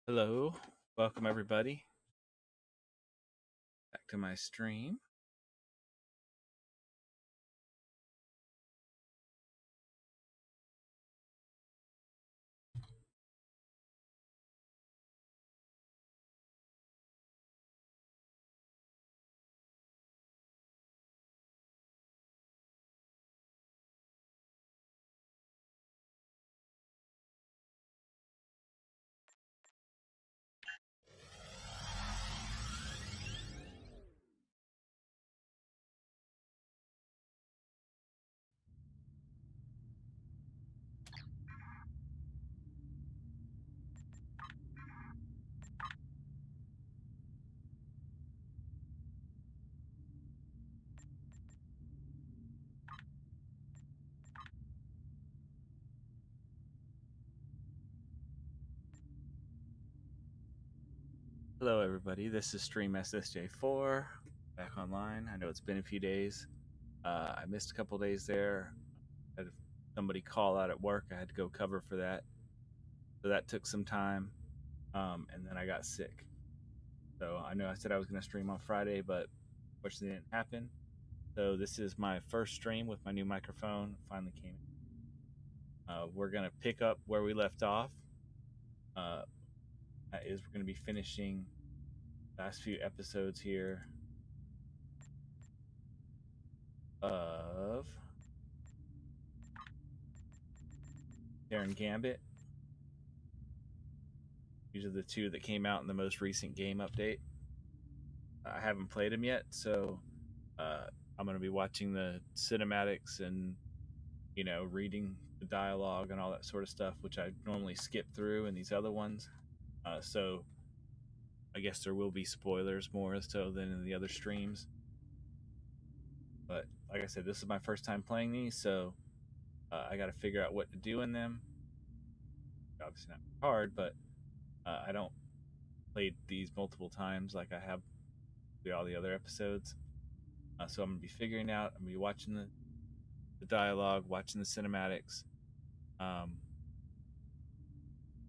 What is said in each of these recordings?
Hello, welcome everybody back to my stream. Hello everybody, this is Stream SSJ4 back online. I know it's been a few days. I missed a couple days there. I had somebody call out at work. I had to go cover for that, so that took some time. And then I got sick. So I know I said I was going to stream on Friday, but unfortunately it didn't happen. So this is my first stream with my new microphone. Finally came in. We're going to pick up where we left off. That is, we're going to be finishing last few episodes here of Terran Gambit. These are the two that came out in the most recent game update. I haven't played them yet, so I'm going to be watching the cinematics and reading the dialogue and all that sort of stuff, which I normally skip through in these other ones. So I guess there will be spoilers more so than in the other streams. But like I said, this is my first time playing these, so I got to figure out what to do in them. Obviously not hard, but I don't played these multiple times like I have all the other episodes. So I'm gonna be figuring out. I'm gonna be watching the dialogue, watching the cinematics,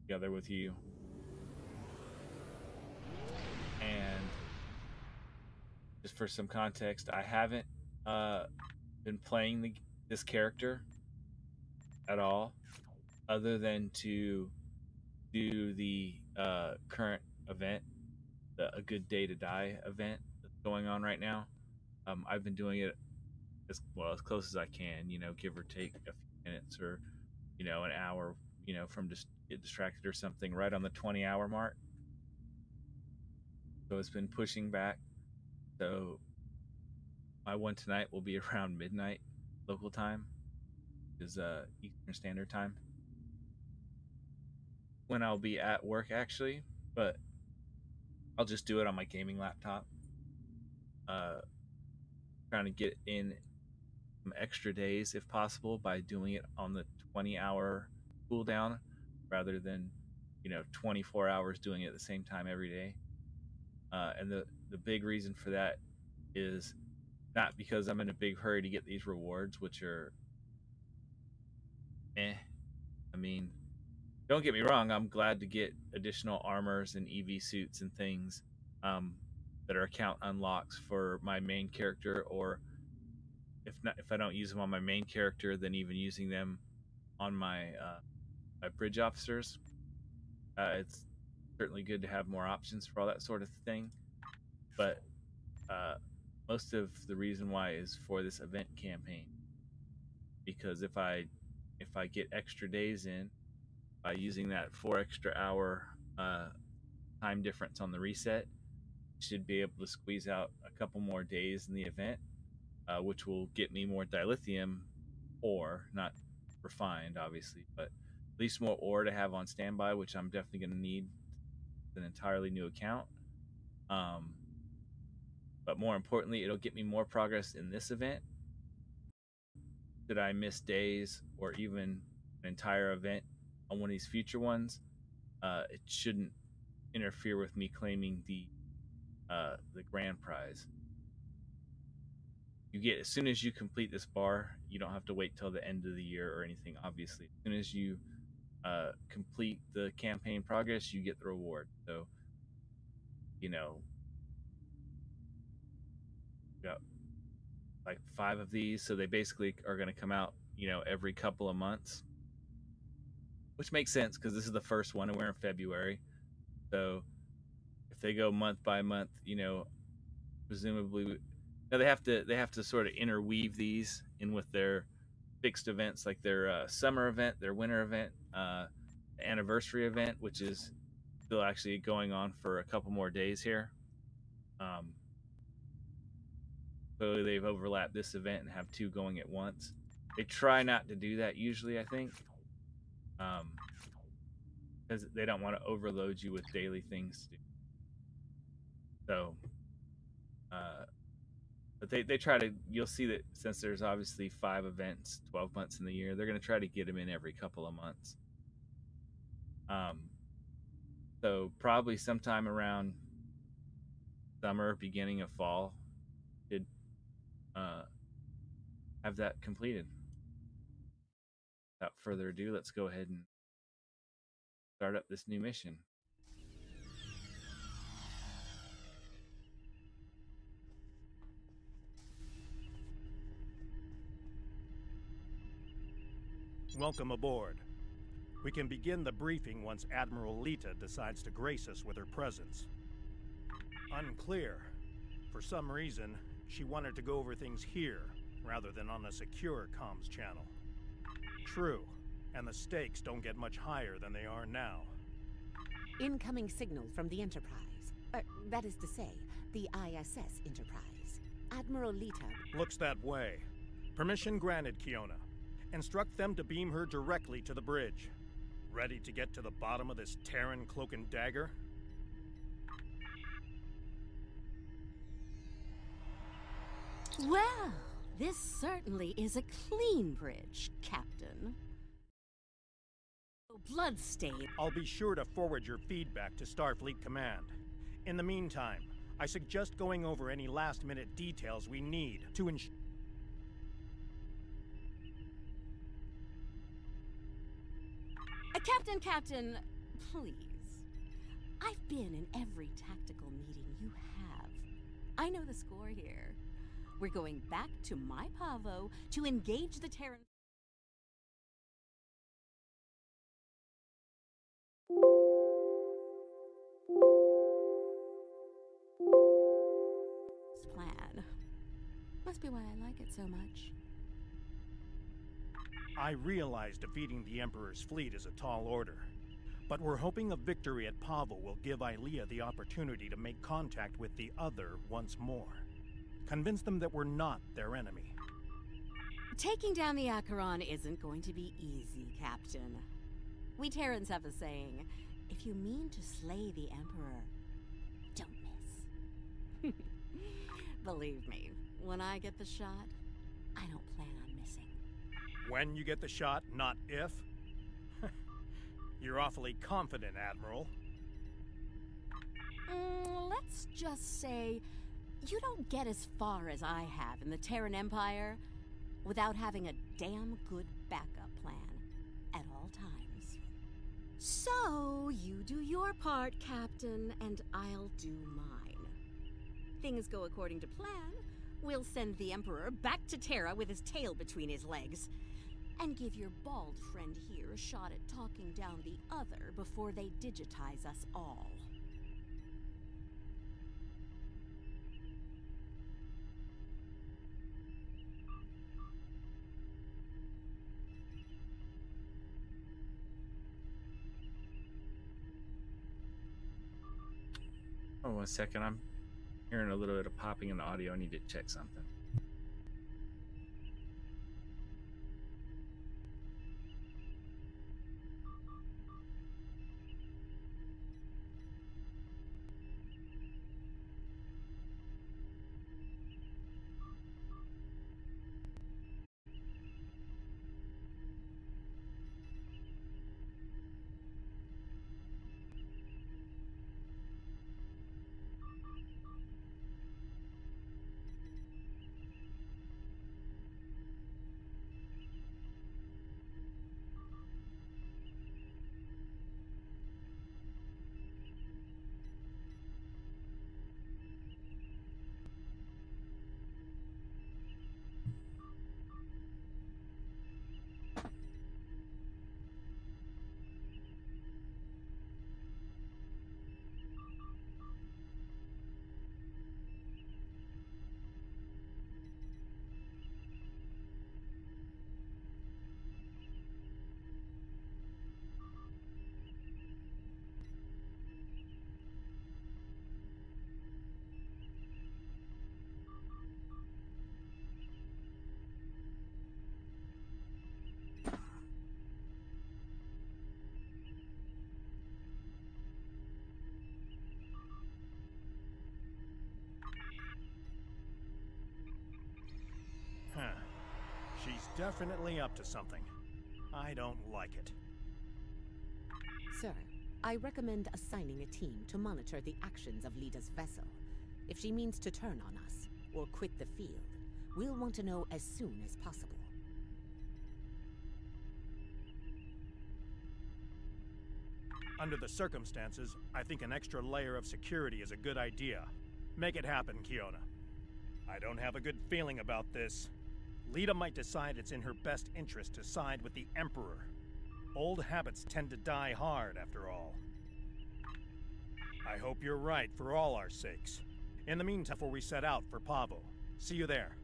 together with you. And just for some context, I haven't been playing this character at all, other than to do the current event, A Good Day to Die event that's going on right now. I've been doing it as close as I can, give or take a few minutes or an hour, from just get distracted or something, right on the 20-hour mark. So it's been pushing back. So my one tonight will be around midnight local time, is Eastern Standard Time, when I'll be at work actually, but I'll just do it on my gaming laptop. Trying to get in some extra days if possible by doing it on the 20-hour cooldown rather than 24 hours doing it at the same time every day. And the big reason for that is not because I'm in a big hurry to get these rewards, which are I mean, don't get me wrong, I'm glad to get additional armors and EV suits and things that are account unlocks for my main character, or if I don't use them on my main character, then even using them on my my bridge officers. It's certainly good to have more options for all that sort of thing. But most of the reason why is for this event campaign, because if I get extra days in by using that 4 extra hour time difference on the reset, should be able to squeeze out a couple more days in the event, which will get me more dilithium, or not refined obviously, but at least more ore to have on standby, which I'm definitely going to need an entirely new account. But more importantly, it'll get me more progress in this event. Did I miss days or even an entire event on one of these future ones, it shouldn't interfere with me claiming the grand prize. You get, as soon as you complete this bar, you don't have to wait till the end of the year or anything. Obviously, as soon as you complete the campaign progress, you get the reward. So, you know, got like 5 of these, so they basically are going to come out, you know, every couple of months, which makes sense because this is the first one and we're in February. So if they go month by month, you know, presumably now they have to sort of interweave these in with their fixed events, like their summer event, their winter event, anniversary event, which is still actually going on for a couple more days here. Clearly they've overlapped this event and have 2 going at once. They try not to do that usually, I think, because they don't want to overload you with daily things to do. So, but they try to. You'll see that since there's obviously 5 events, 12 months in the year, they're going to try to get them in every couple of months. So probably sometime around summer, beginning of fall, should have that completed. Without further ado, let's go ahead and start up this new mission. Welcome aboard. We can begin the briefing once Admiral Lita decides to grace us with her presence. Unclear. For some reason, she wanted to go over things here, rather than on a secure comms channel. True, and the stakes don't get much higher than they are now. Incoming signal from the Enterprise. That is to say, the ISS Enterprise. Admiral Lita... Looks that way. Permission granted, Kiona. Instruct them to beam her directly to the bridge. Ready to get to the bottom of this Terran cloak and dagger? Well, this certainly is a clean bridge, Captain. Bloodstain. I'll be sure to forward your feedback to Starfleet Command. In the meantime, I suggest going over any last-minute details we need to ensure... Captain, please. I've been in every tactical meeting you have. I know the score here. We're going back to my Pavo to engage the Terran... plan. Must be why I like it so much. I realize defeating the Emperor's fleet is a tall order, but we're hoping a victory at Pavo will give Ilea the opportunity to make contact with the Other once more. Convince them that we're not their enemy. Taking down the Acheron isn't going to be easy, Captain. We Terrans have a saying, if you mean to slay the Emperor, don't miss. Believe me, when I get the shot, I don't plan on missing. When you get the shot, not if? You're awfully confident, Admiral. Let's just say, you don't get as far as I have in the Terran Empire without having a damn good backup plan at all times. So, you do your part, Captain, and I'll do mine. Things go according to plan, we'll send the Emperor back to Terra with his tail between his legs, and give your bald friend here a shot at talking down the Other before they digitize us all. Oh, 1 second. I'm hearing a little bit of popping in the audio. I need to check something. definitely up to something. I don't like it. Sir, I recommend assigning a team to monitor the actions of Lita's vessel. If she means to turn on us, or quit the field, we'll want to know as soon as possible. Under the circumstances, I think an extra layer of security is a good idea. Make it happen, Kiona. I don't have a good feeling about this. Lita might decide it's in her best interest to side with the Emperor. Old habits tend to die hard, after all. I hope you're right for all our sakes. In the meantime, before we set out for Pavo. See you there.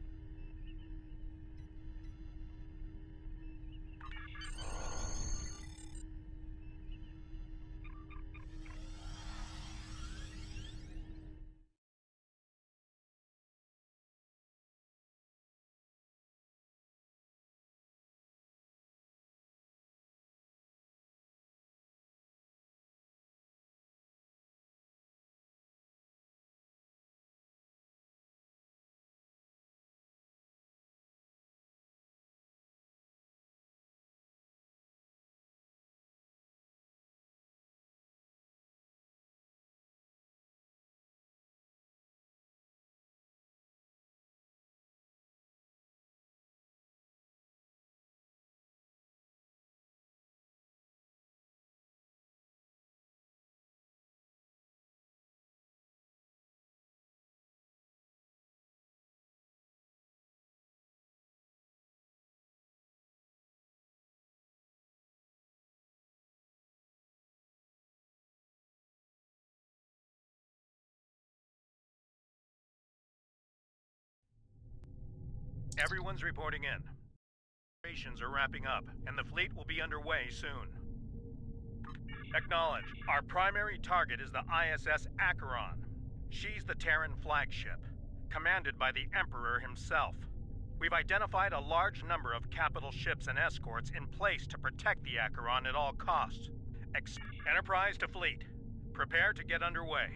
Everyone's reporting in. Operations are wrapping up, and the fleet will be underway soon. Acknowledge. Our primary target is the ISS Acheron. She's the Terran flagship, commanded by the Emperor himself. We've identified a large number of capital ships and escorts in place to protect the Acheron at all costs. Enterprise to fleet. Prepare to get underway.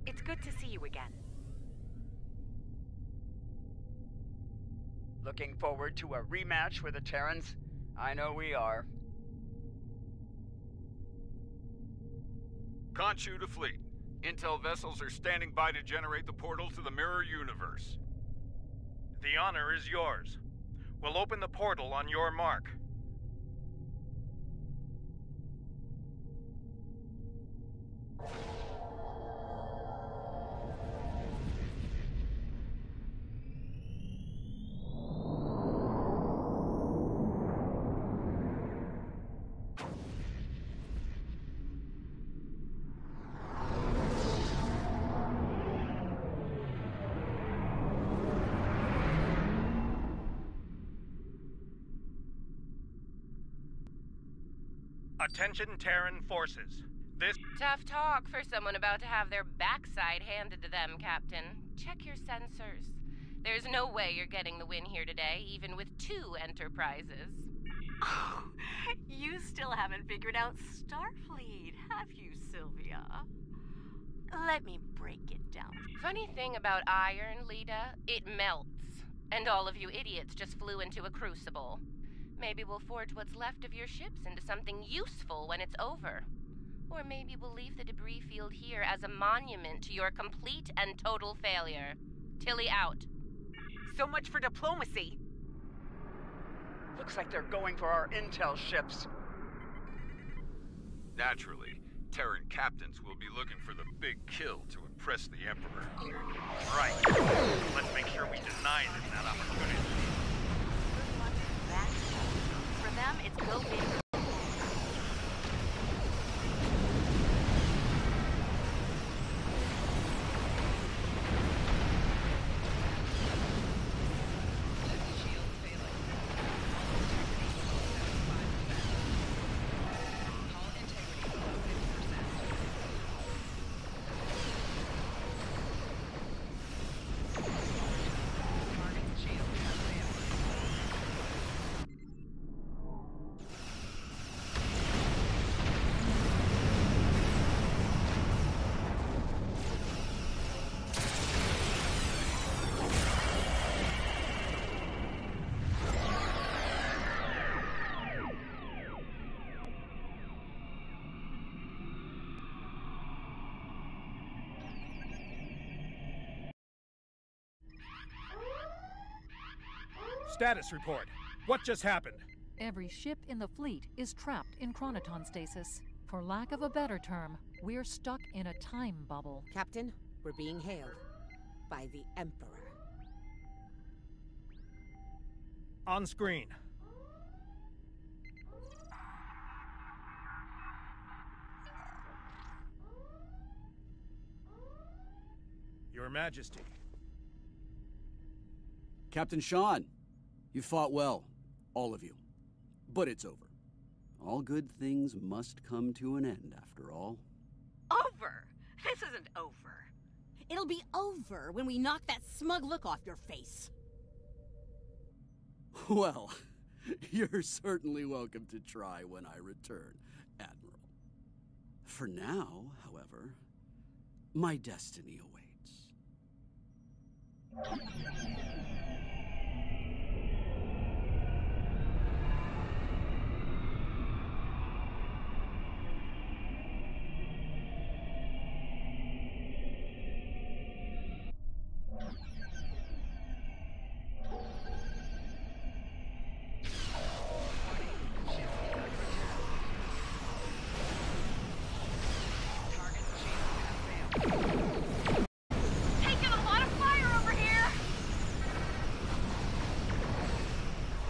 It's good to see you again. Looking forward to a rematch with the Terrans? I know we are. Khonshu to fleet. Intel vessels are standing by to generate the portal to the mirror universe. The honor is yours. We'll open the portal on your mark. Attention Terran forces. This... Tough talk for someone about to have their backside handed to them, Captain. Check your sensors. There's no way you're getting the win here today, even with 2 Enterprises. Oh, you still haven't figured out Starfleet, have you, Sylvia? Let me break it down. Funny thing about iron, Lita, it melts. And all of you idiots just flew into a crucible. Maybe we'll forge what's left of your ships into something useful when it's over. Or maybe we'll leave the debris field here as a monument to your complete and total failure. Tilly out. So much for diplomacy. Looks like they're going for our intel ships. Naturally, Terran captains will be looking for the big kill to impress the Emperor. Right. Let's make sure we deny them that opportunity. For them, it's go big. Status report. What just happened? Every ship in the fleet is trapped in chronoton stasis. For lack of a better term, we're stuck in a time bubble. Captain, we're being hailed by the Emperor. On screen. Your Majesty. Captain Sean, you fought well, all of you. But it's over. All good things must come to an end, after all. Over? This isn't over. It'll be over when we knock that smug look off your face. Well, you're certainly welcome to try when I return, Admiral. For now, however, my destiny awaits.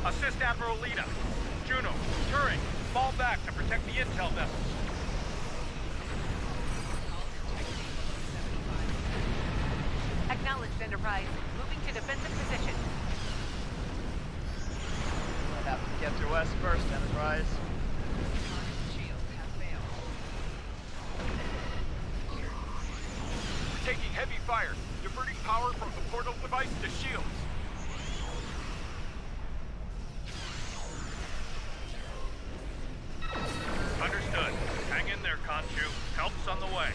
Assist Admiral Lita. Juno, Turing, fall back to protect the intel vessels. Acknowledged, Enterprise. Moving to defensive position. Might have to get to us first, Enterprise. Shields have failed. We're taking heavy fire, diverting power from the portal device to shields. Understood. Hang in there, Khonshu. Help's on the way.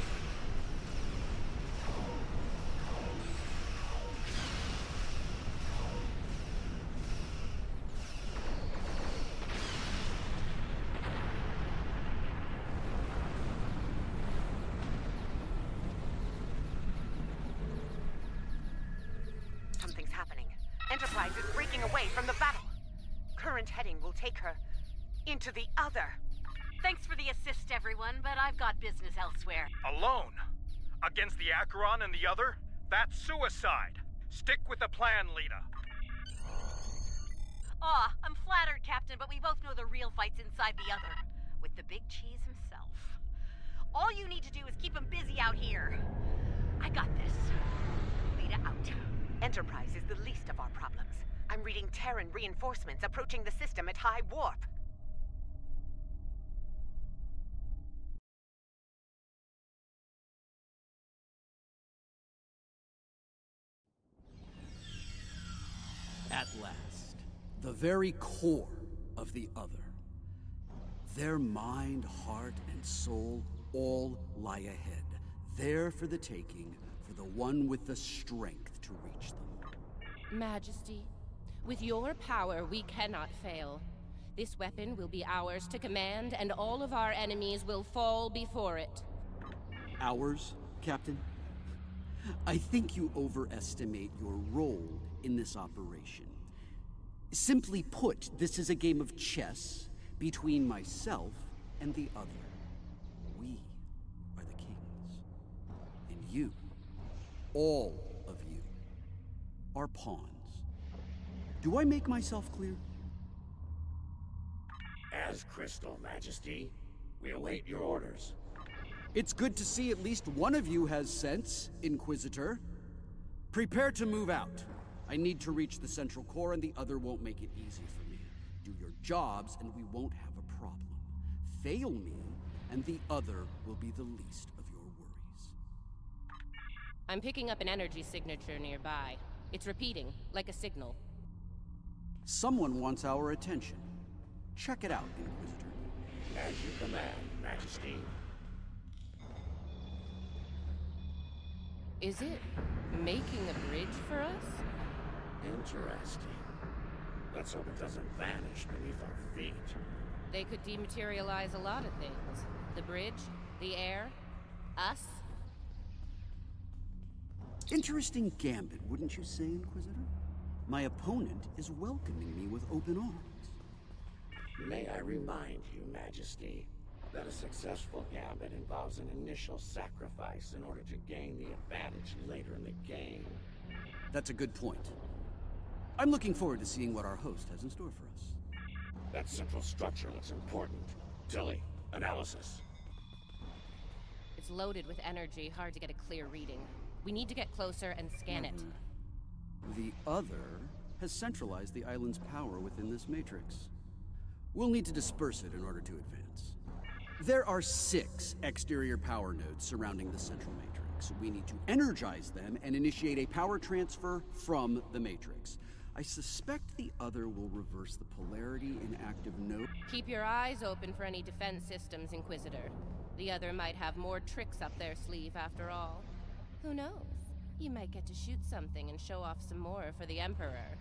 Something's happening. Enterprise is breaking away from the battle. Current heading will take her into the other. Thanks for the assist, everyone, but I've got business elsewhere. Alone? Against the Acheron and the other? That's suicide. Stick with the plan, Lita. Aw, I'm flattered, Captain, but we both know the real fight's inside the other. With the big cheese himself. All you need to do is keep him busy out here. I got this. Lita out. Enterprise is the least of our problems. I'm reading Terran reinforcements approaching the system at high warp. At last, the very core of the other. Their mind, heart, and soul all lie ahead, there for the taking, for the one with the strength to reach them. Majesty, with your power, we cannot fail. This weapon will be ours to command, and all of our enemies will fall before it. Ours, Captain? I think you overestimate your role in this operation. Simply put, this is a game of chess between myself and the other. We are the kings. And you, all of you, are pawns. Do I make myself clear? As Crystal, Majesty. We await your orders. It's good to see at least one of you has sense, Inquisitor. Prepare to move out. I need to reach the central core and the other won't make it easy for me. Do your jobs and we won't have a problem. Fail me and the other will be the least of your worries. I'm picking up an energy signature nearby. It's repeating, like a signal. Someone wants our attention. Check it out, Inquisitor. As you command, Majesty. Is it making a bridge for us? Interesting. Let's hope it doesn't vanish beneath our feet. They could dematerialize a lot of things. The bridge, the air, us. Interesting gambit, wouldn't you say, Inquisitor? My opponent is welcoming me with open arms. May I remind you, Majesty, that a successful Gambit involves an initial sacrifice in order to gain the advantage later in the game. That's a good point. I'm looking forward to seeing what our host has in store for us. That central structure looks important. Tilly, analysis. It's loaded with energy, hard to get a clear reading. We need to get closer and scan it. The other has centralized the island's power within this matrix. We'll need to disperse it in order to advance. There are 6 exterior power nodes surrounding the central matrix. We need to energize them and initiate a power transfer from the matrix. I suspect the other will reverse the polarity in active node. Keep your eyes open for any defense systems, Inquisitor. The other might have more tricks up their sleeve after all. Who knows? You might get to shoot something and show off some more for the Emperor.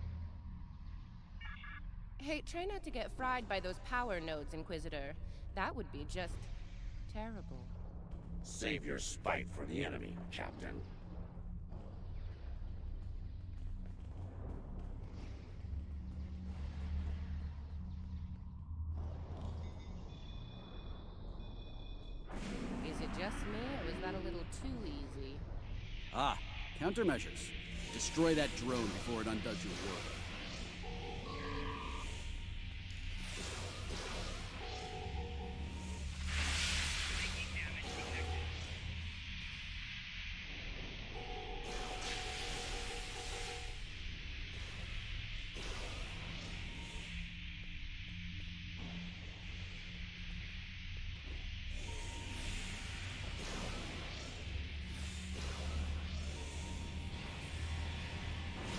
Hey, try not to get fried by those power nodes, Inquisitor. That would be just terrible. Save your spite for the enemy, Captain. Is it just me, or was that a little too easy? Ah, countermeasures. Destroy that drone before it undoes your work.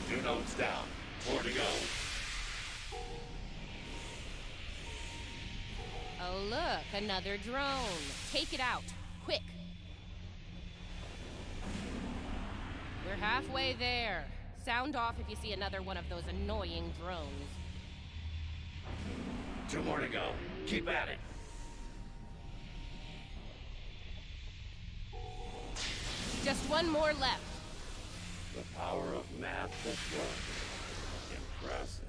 Two nodes down. 4 to go. Oh look, another drone. Take it out, quick. We're halfway there. Sound off if you see another one of those annoying drones. 2 more to go. Keep at it. Just one more left. The power of math that works. Impressive.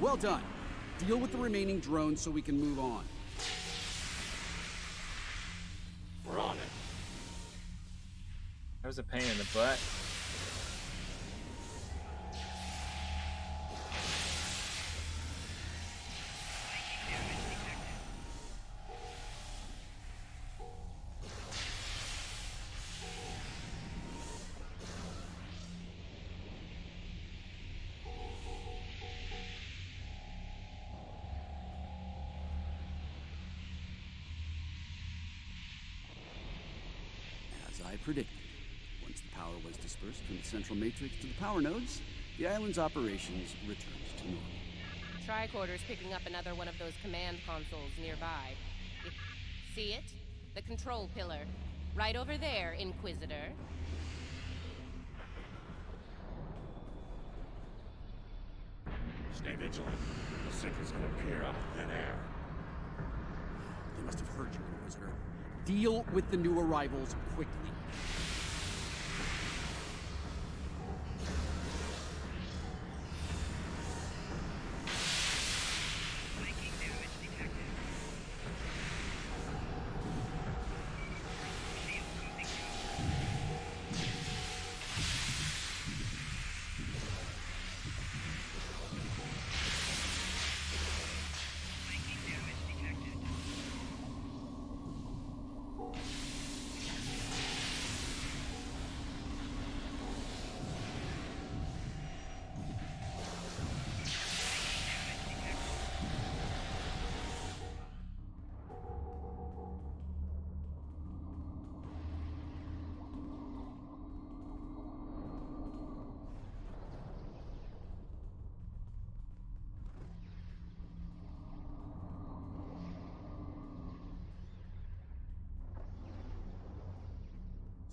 Well done. Deal with the remaining drones so we can move on. We're on it. That was a pain in the butt. As I predicted, once the power was dispersed from the central matrix to the power nodes, the island's operations returned to normal. Tricorder's picking up another one of those command consoles nearby. See it? The control pillar. Right over there, Inquisitor. Stay vigilant. The secret's gonna appear out of thin air. They must have heard you, Inquisitor. Deal with the new arrivals quickly.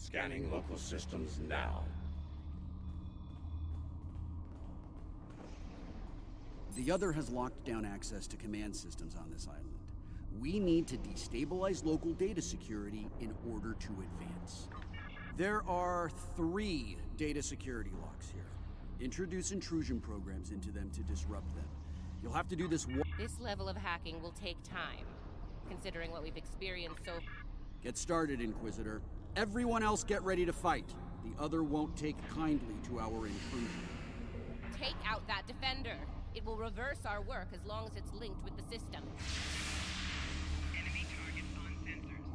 Scanning local systems now. The other has locked down access to command systems on this island. We need to destabilize local data security in order to advance. There are 3 data security locks here. Introduce intrusion programs into them to disrupt them. You'll have to do this This level of hacking will take time, considering what we've experienced so... Get started, Inquisitor. Everyone else get ready to fight. The other won't take kindly to our intrusion. Take out that defender. It will reverse our work as long as it's linked with the system. Enemy targets on sensors.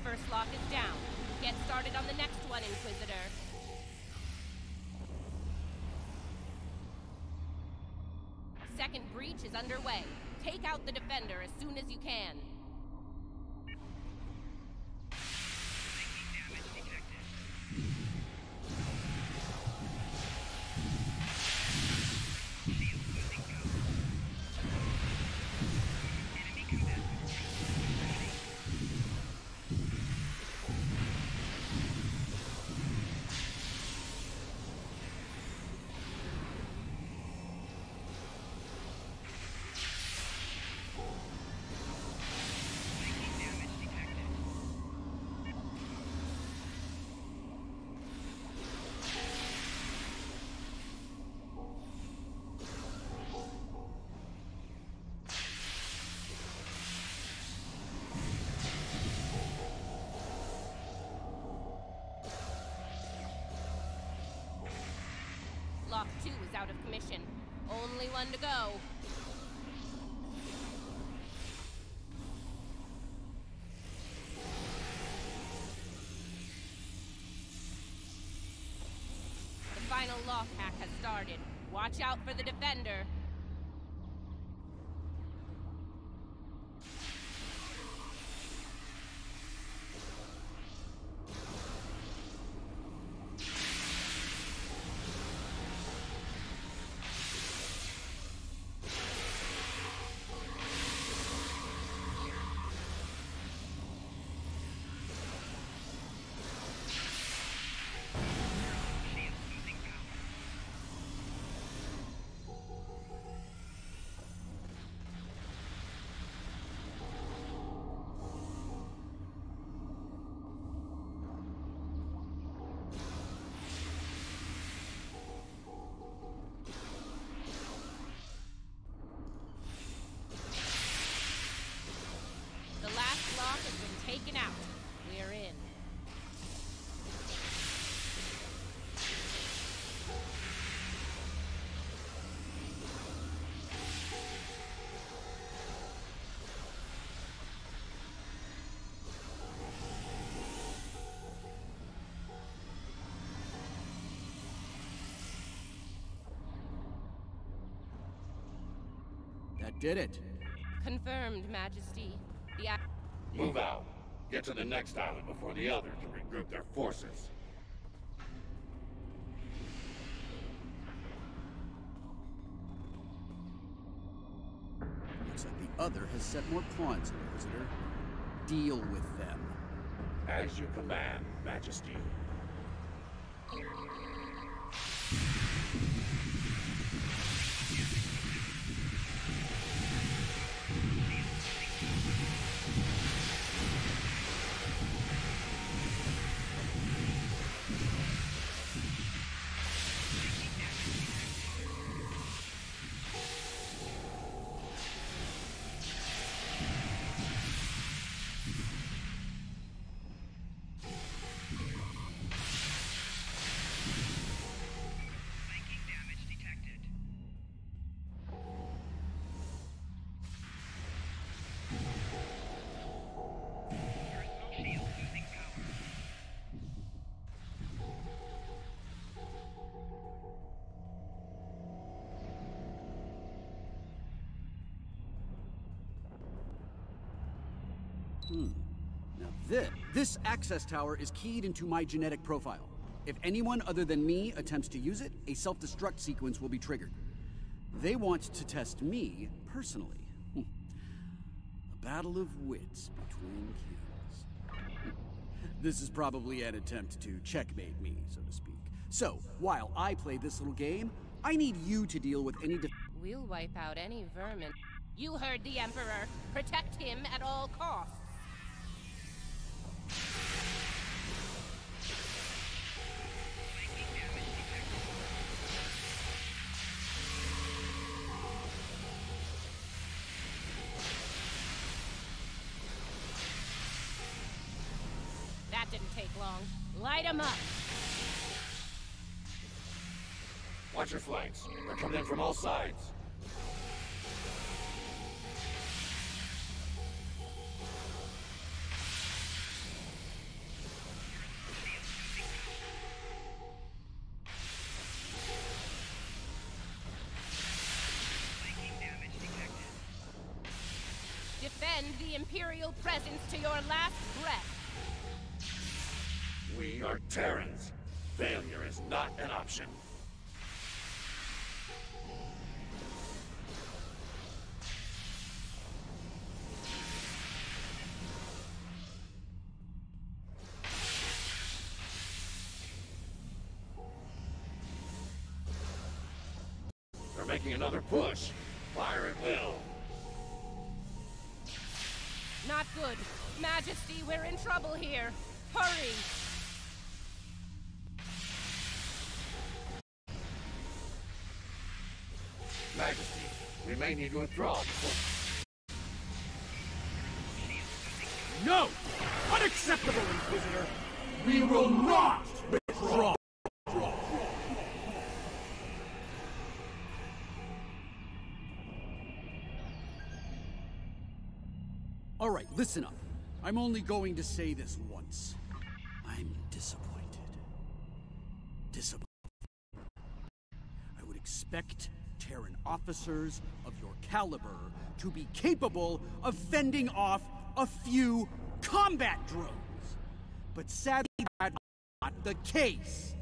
First lock is down. Get started on the next one, Inquisitor. Second breach is underway. Take out the defender as soon as you can. Lock 2 is out of commission. Only one to go. The final lock hack has started. Watch out for the defender. Taken out. We're in. That did it. Confirmed, Majesty. Move out. Get to the next island before the other can regroup their forces. Looks like the other has set more pawns, Inquisitor. Deal with them. As you command, Majesty. Now this access tower is keyed into my genetic profile. If anyone other than me attempts to use it, a self-destruct sequence will be triggered. They want to test me personally. A battle of wits between kings. This is probably an attempt to checkmate me, so to speak. So, while I play this little game, I need you to deal with any We'll wipe out any vermin. You heard the Emperor. Protect him at all costs. That didn't take long. Light him up. Watch your flanks. They're coming in from all sides. Defend the Imperial presence to your last breath. We are Terrans. Failure is not an option. They're making another push. Fire at will. Not good. Majesty, we're in trouble here. Hurry! Majesty, we may need to withdraw. No! Unacceptable, Inquisitor! We will not withdraw! All right, listen up. I'm only going to say this once. I'm disappointed. Disappointed. I would expect Terran officers of your caliber to be capable of fending off a few combat drones. But sadly, that's not the case.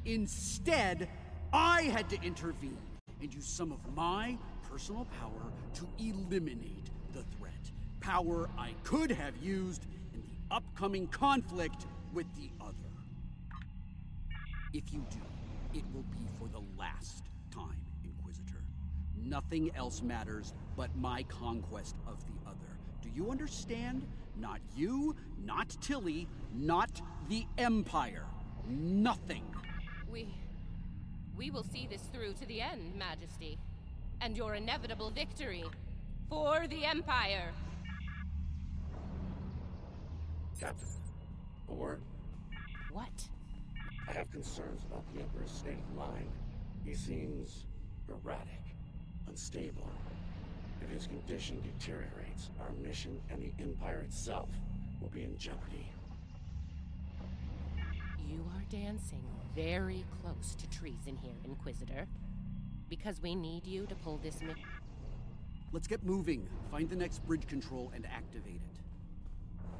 Instead, I had to intervene and use some of my personal power to eliminate the threat. Power I could have used in the upcoming conflict with the other. If you do, it will be for the last time, Inquisitor. Nothing else matters but my conquest of the other. Do you understand? Not you, not Tilly, not the Empire. Nothing. We will see this through to the end, Majesty. And your inevitable victory. For the Empire. Captain, a word. What? I have concerns about the Emperor's state of mind. He seems erratic, unstable. If his condition deteriorates, our mission and the Empire itself will be in jeopardy. You are dancing very close to treason here, Inquisitor. Because we need you to pull this mission. Let's get moving. Find the next bridge control and activate it.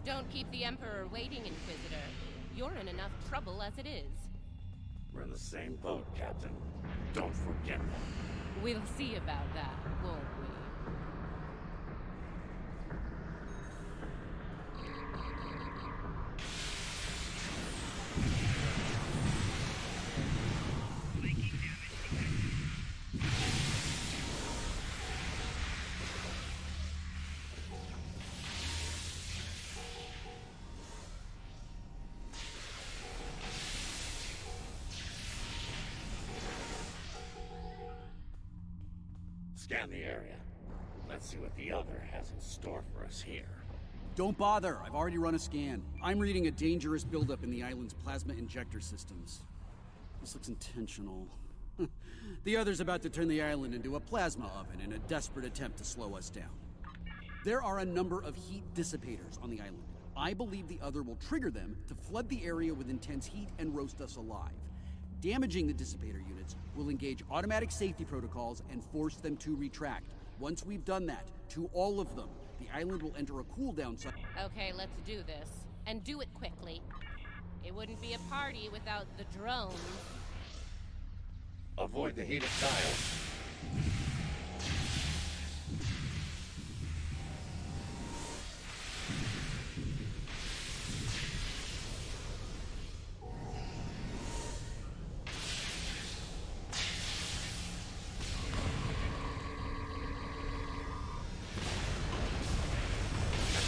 Don't keep the Emperor waiting, Inquisitor. You're in enough trouble as it is. We're in the same boat, Captain. Don't forget that. We'll see about that, won't we? Scan the area. Let's see what the other has in store for us here. Don't bother. I've already run a scan. I'm reading a dangerous buildup in the island's plasma injector systems. This looks intentional. The other's about to turn the island into a plasma oven in a desperate attempt to slow us down. There are a number of heat dissipators on the island. I believe the other will trigger them to flood the area with intense heat and roast us alive. Damaging the dissipator units will engage automatic safety protocols and force them to retract. Once we've done that, to all of them, The island will enter a cooldown cycle. Okay, let's do this. And do it quickly. It wouldn't be a party without the drones. Avoid the heated tiles.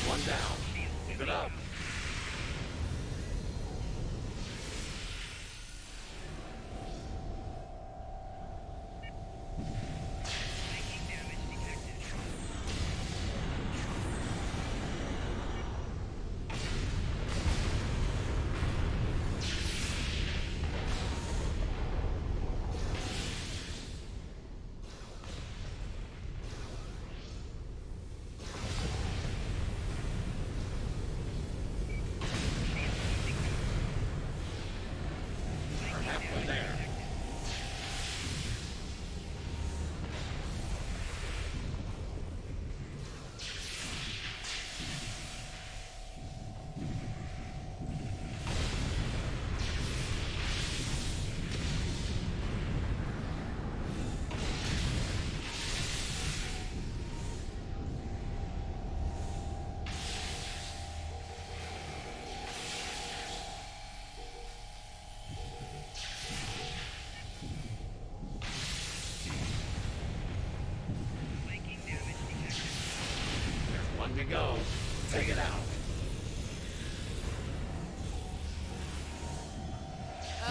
One down. Keep it up. To go. Take it out.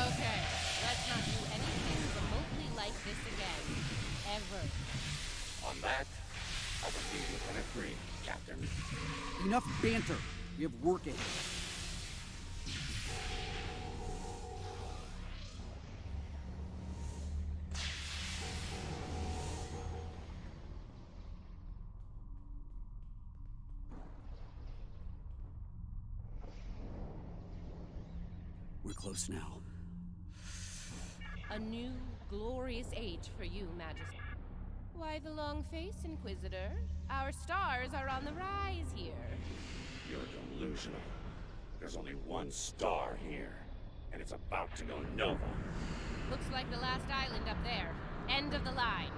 Okay, let's not do anything remotely like this again. Ever. On that, I will leave you in a agree, Captain. Enough banter. We have work ahead. We're close now. A new, glorious age for you, Majesty. Why the long face, Inquisitor? Our stars are on the rise here. You're delusional. There's only one star here, and it's about to go nova. Looks like the last island up there. End of the line.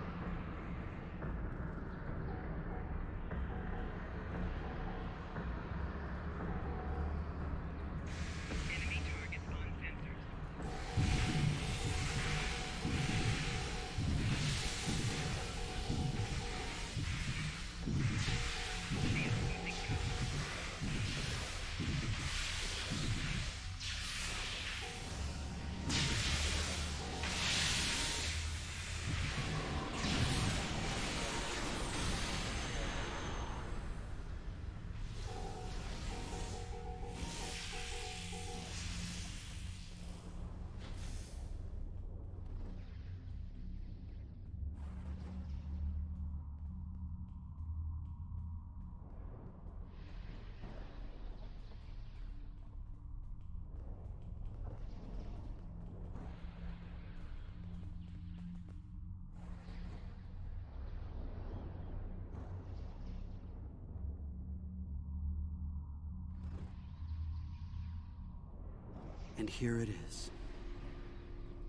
And here it is.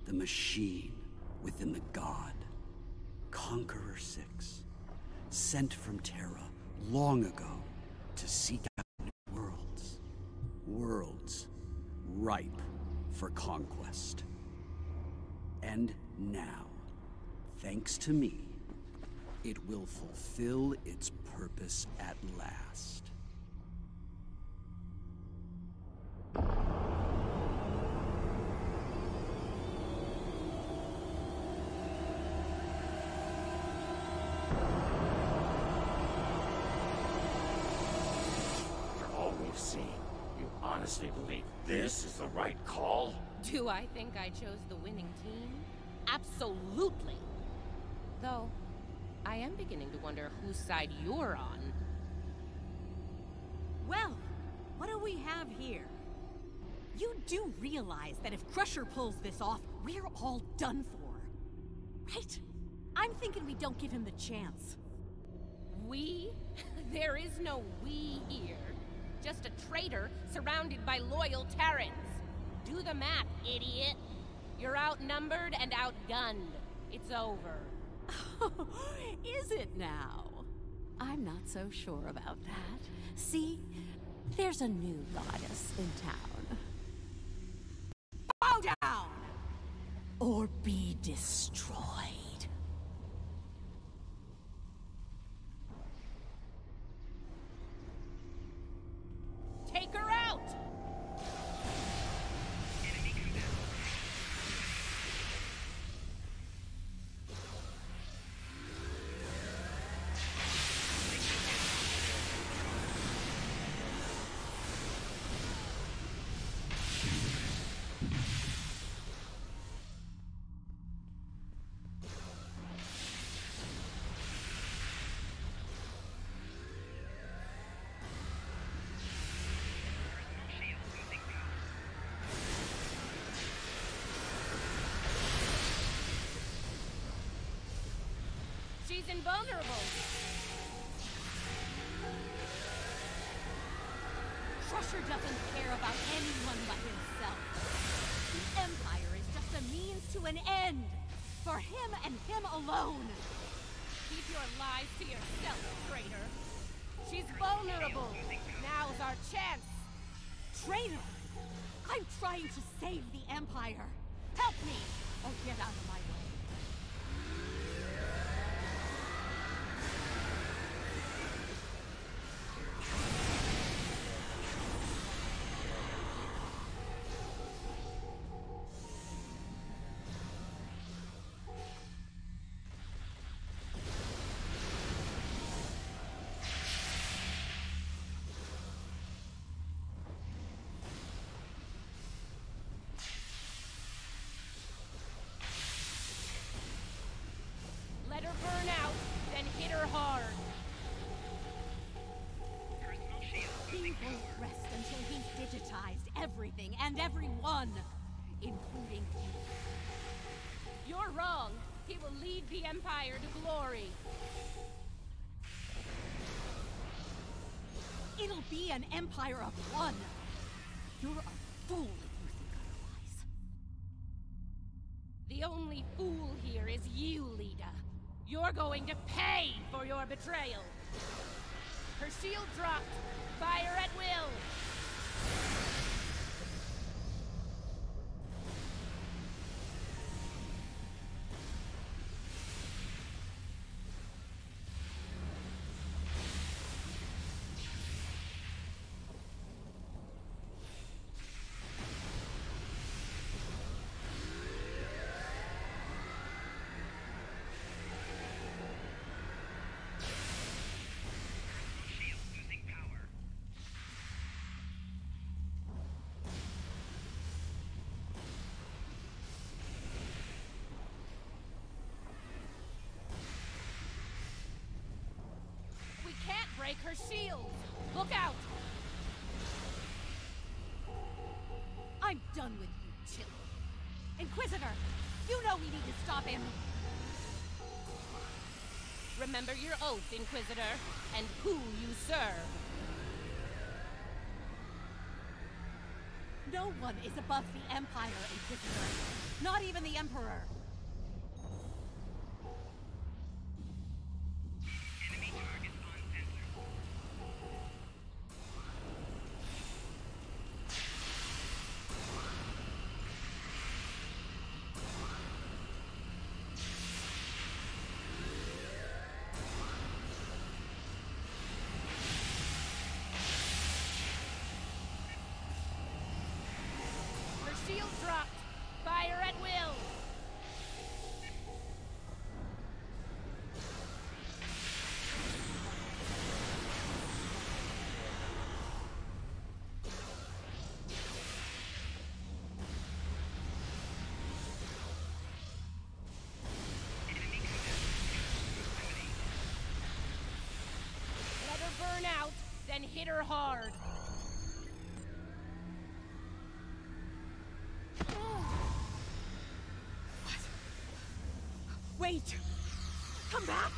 The machine within the god. Conqueror 6. Sent from Terra long ago to seek out new worlds. Worlds ripe for conquest. And now, thanks to me, it will fulfill its purpose at last. Seen. You honestly believe this is the right call? Do I think I chose the winning team? Absolutely. Though, I am beginning to wonder whose side you're on. Well, what do we have here? You do realize that if Crusher pulls this off, we're all done for, right? I'm thinking we don't give him the chance. We? There is no we here. Just a traitor surrounded by loyal Terrans. Do the math, idiot. You're outnumbered and outgunned. It's over. Is it now? I'm not so sure about that. See, there's a new goddess in town. Bow down! Or be destroyed. Take her out! She's invulnerable. Crusher doesn't care about anyone but himself. The Empire is just a means to an end. For him and him alone. Keep your lies to yourself, traitor. She's vulnerable. Now's our chance. Traitor! I'm trying to save the Empire. Help me, or get out of my way. Let her burn out, then hit her hard. He won't rest until he's digitized everything and everyone, including you. You're wrong. He will lead the Empire to glory. It'll be an empire of one. You're a fool if you think otherwise. The only fool here is you, Lita. You're going to pay for your betrayal. Her shield dropped. Fire at will. Break her shield! Look out! I'm done with you, Chill. Inquisitor, you know we need to stop him. Remember your oath, Inquisitor, and who you serve. No one is above the Empire, Inquisitor. Not even the Emperor. Shield dropped. Fire at will. Let her burn out, then hit her hard. Wait! Come back!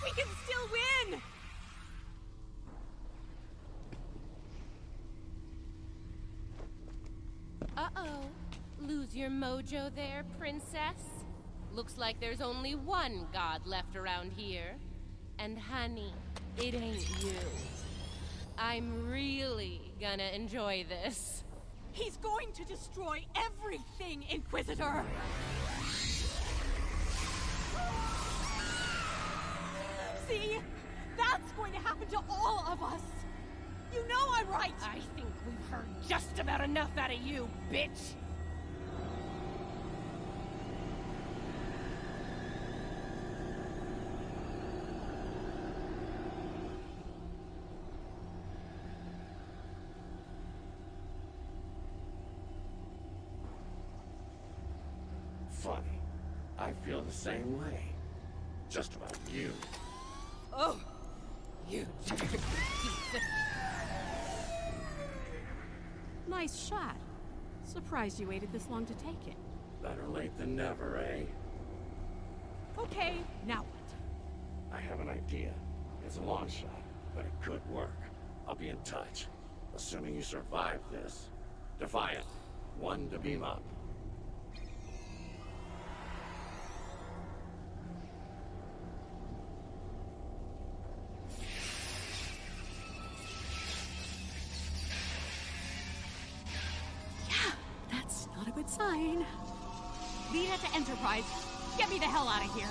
We can still win! Uh-oh. Lose your mojo there, princess? Looks like there's only one god left around here. And honey, it ain't you. I'm really gonna enjoy this. He's going to destroy everything, Inquisitor! See? That's going to happen to all of us! You know I'm right! I think we've heard just about enough out of you, bitch! Funny. I feel the same way. Just about you. Oh! You dirty piece of... Nice shot. Surprised you waited this long to take it. Better late than never, eh? Okay, now what? I have an idea. It's a long shot, but it could work. I'll be in touch. Assuming you survive this. Defiant. 1 to beam up. Good sign. Lead it to Enterprise. Get me the hell out of here.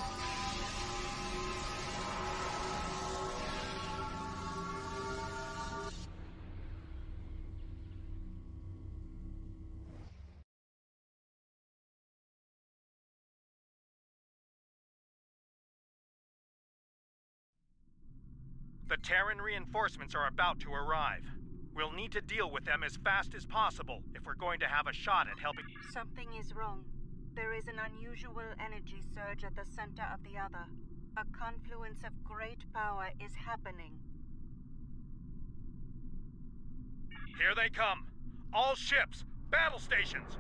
The Terran reinforcements are about to arrive. We'll need to deal with them as fast as possible if we're going to have a shot at helping. Something is wrong. There is an unusual energy surge at the center of the other. A confluence of great power is happening. Here they come! All ships! Battle stations!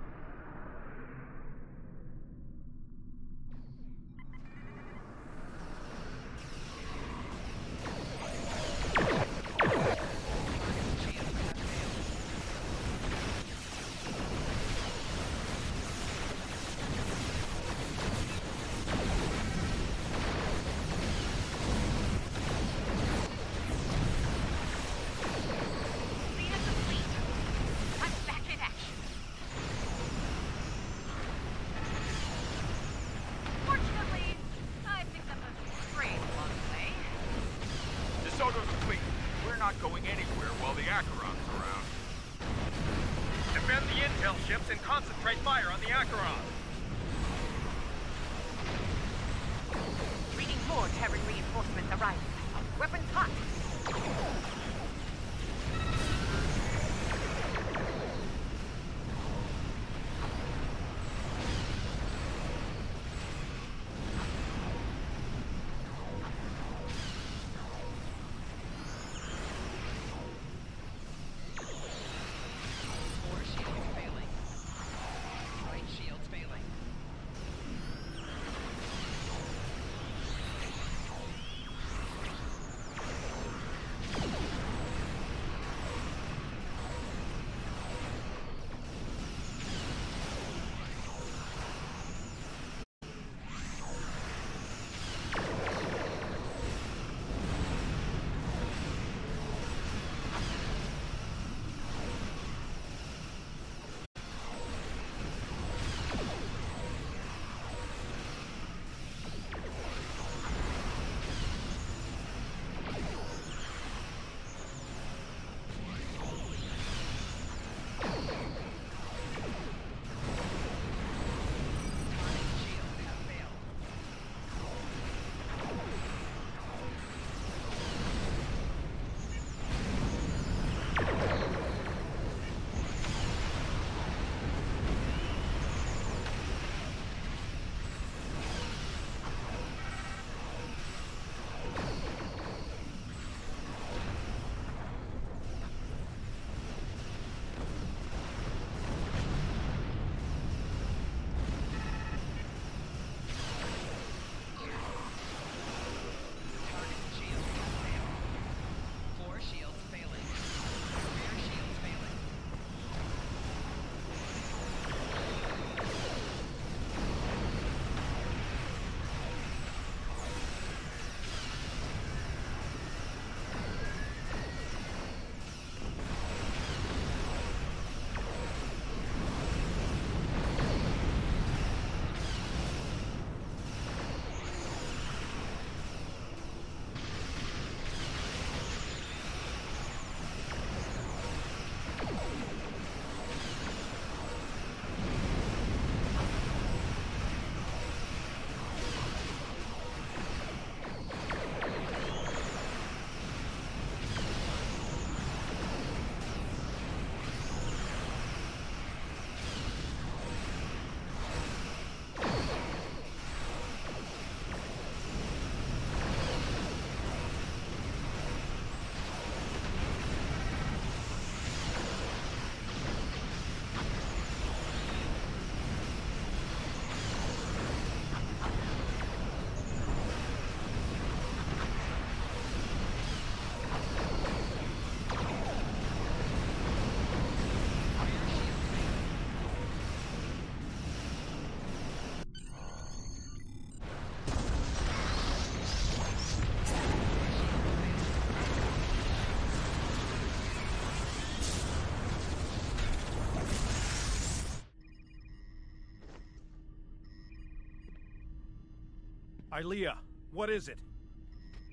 Ilea, what is it?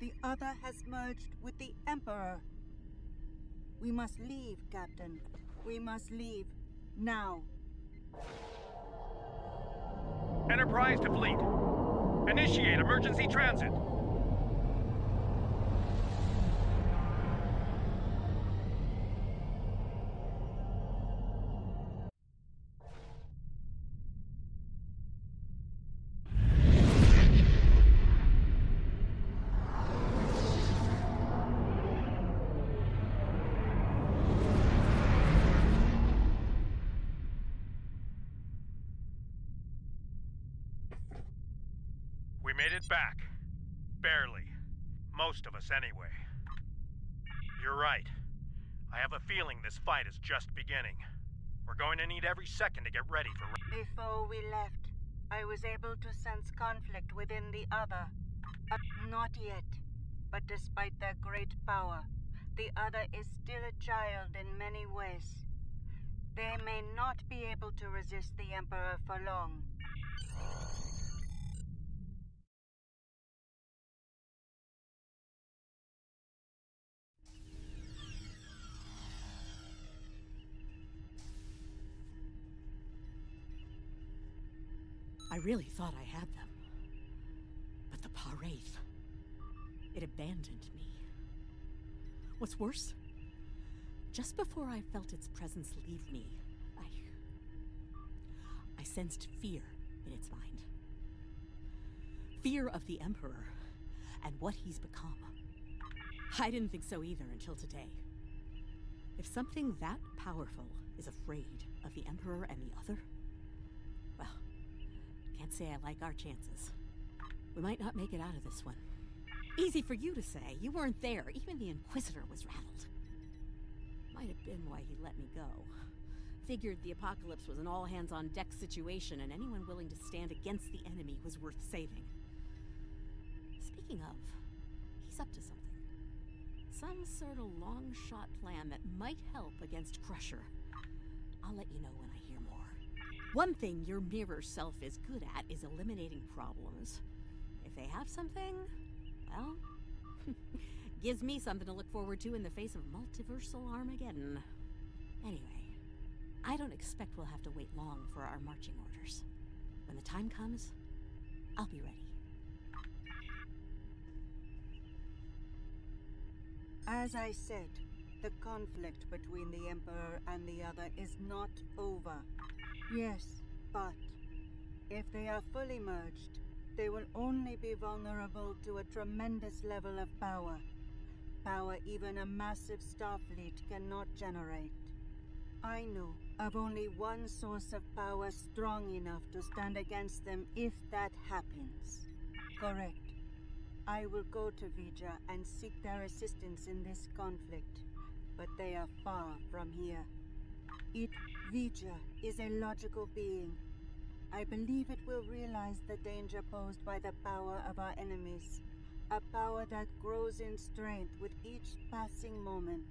The other has merged with the Emperor. We must leave, Captain. We must leave. Now. Enterprise to fleet. Initiate emergency transit. We made it back. Barely. Most of us, anyway. You're right. I have a feeling this fight is just beginning. We're going to need every second to get ready for... Before we left, I was able to sense conflict within the other. Not yet. But despite their great power, the other is still a child in many ways. They may not be able to resist the Emperor for long. I really thought I had them. But the Paraith, it abandoned me. What's worse, just before I felt its presence leave me, I sensed fear in its mind. Fear of the Emperor and what he's become. I didn't think so either until today. If something that powerful is afraid of the Emperor and the other, well, can't say I like our chances. We might not make it out of this one. Easy for you to say. You weren't there. Even the Inquisitor was rattled. Might have been why he let me go. Figured the apocalypse was an all-hands-on-deck situation, and anyone willing to stand against the enemy was worth saving. Speaking of, he's up to something. Some sort of long-shot plan that might help against Crusher. I'll let you know when I hear more. One thing your mirror self is good at is eliminating problems. If they have something, well, gives me something to look forward to in the face of multiversal Armageddon. Anyway, I don't expect we'll have to wait long for our marching orders. When the time comes, I'll be ready. As I said, the conflict between the Emperor and the other is not over. Yes, but if they are fully merged, they will only be vulnerable to a tremendous level of power. Power even a massive Starfleet cannot generate. I know of only one source of power strong enough to stand against them if that happens. Correct. I will go to Vija and seek their assistance in this conflict, but they are far from here. Vija is a logical being. I believe it will realize the danger posed by the power of our enemies. A power that grows in strength with each passing moment.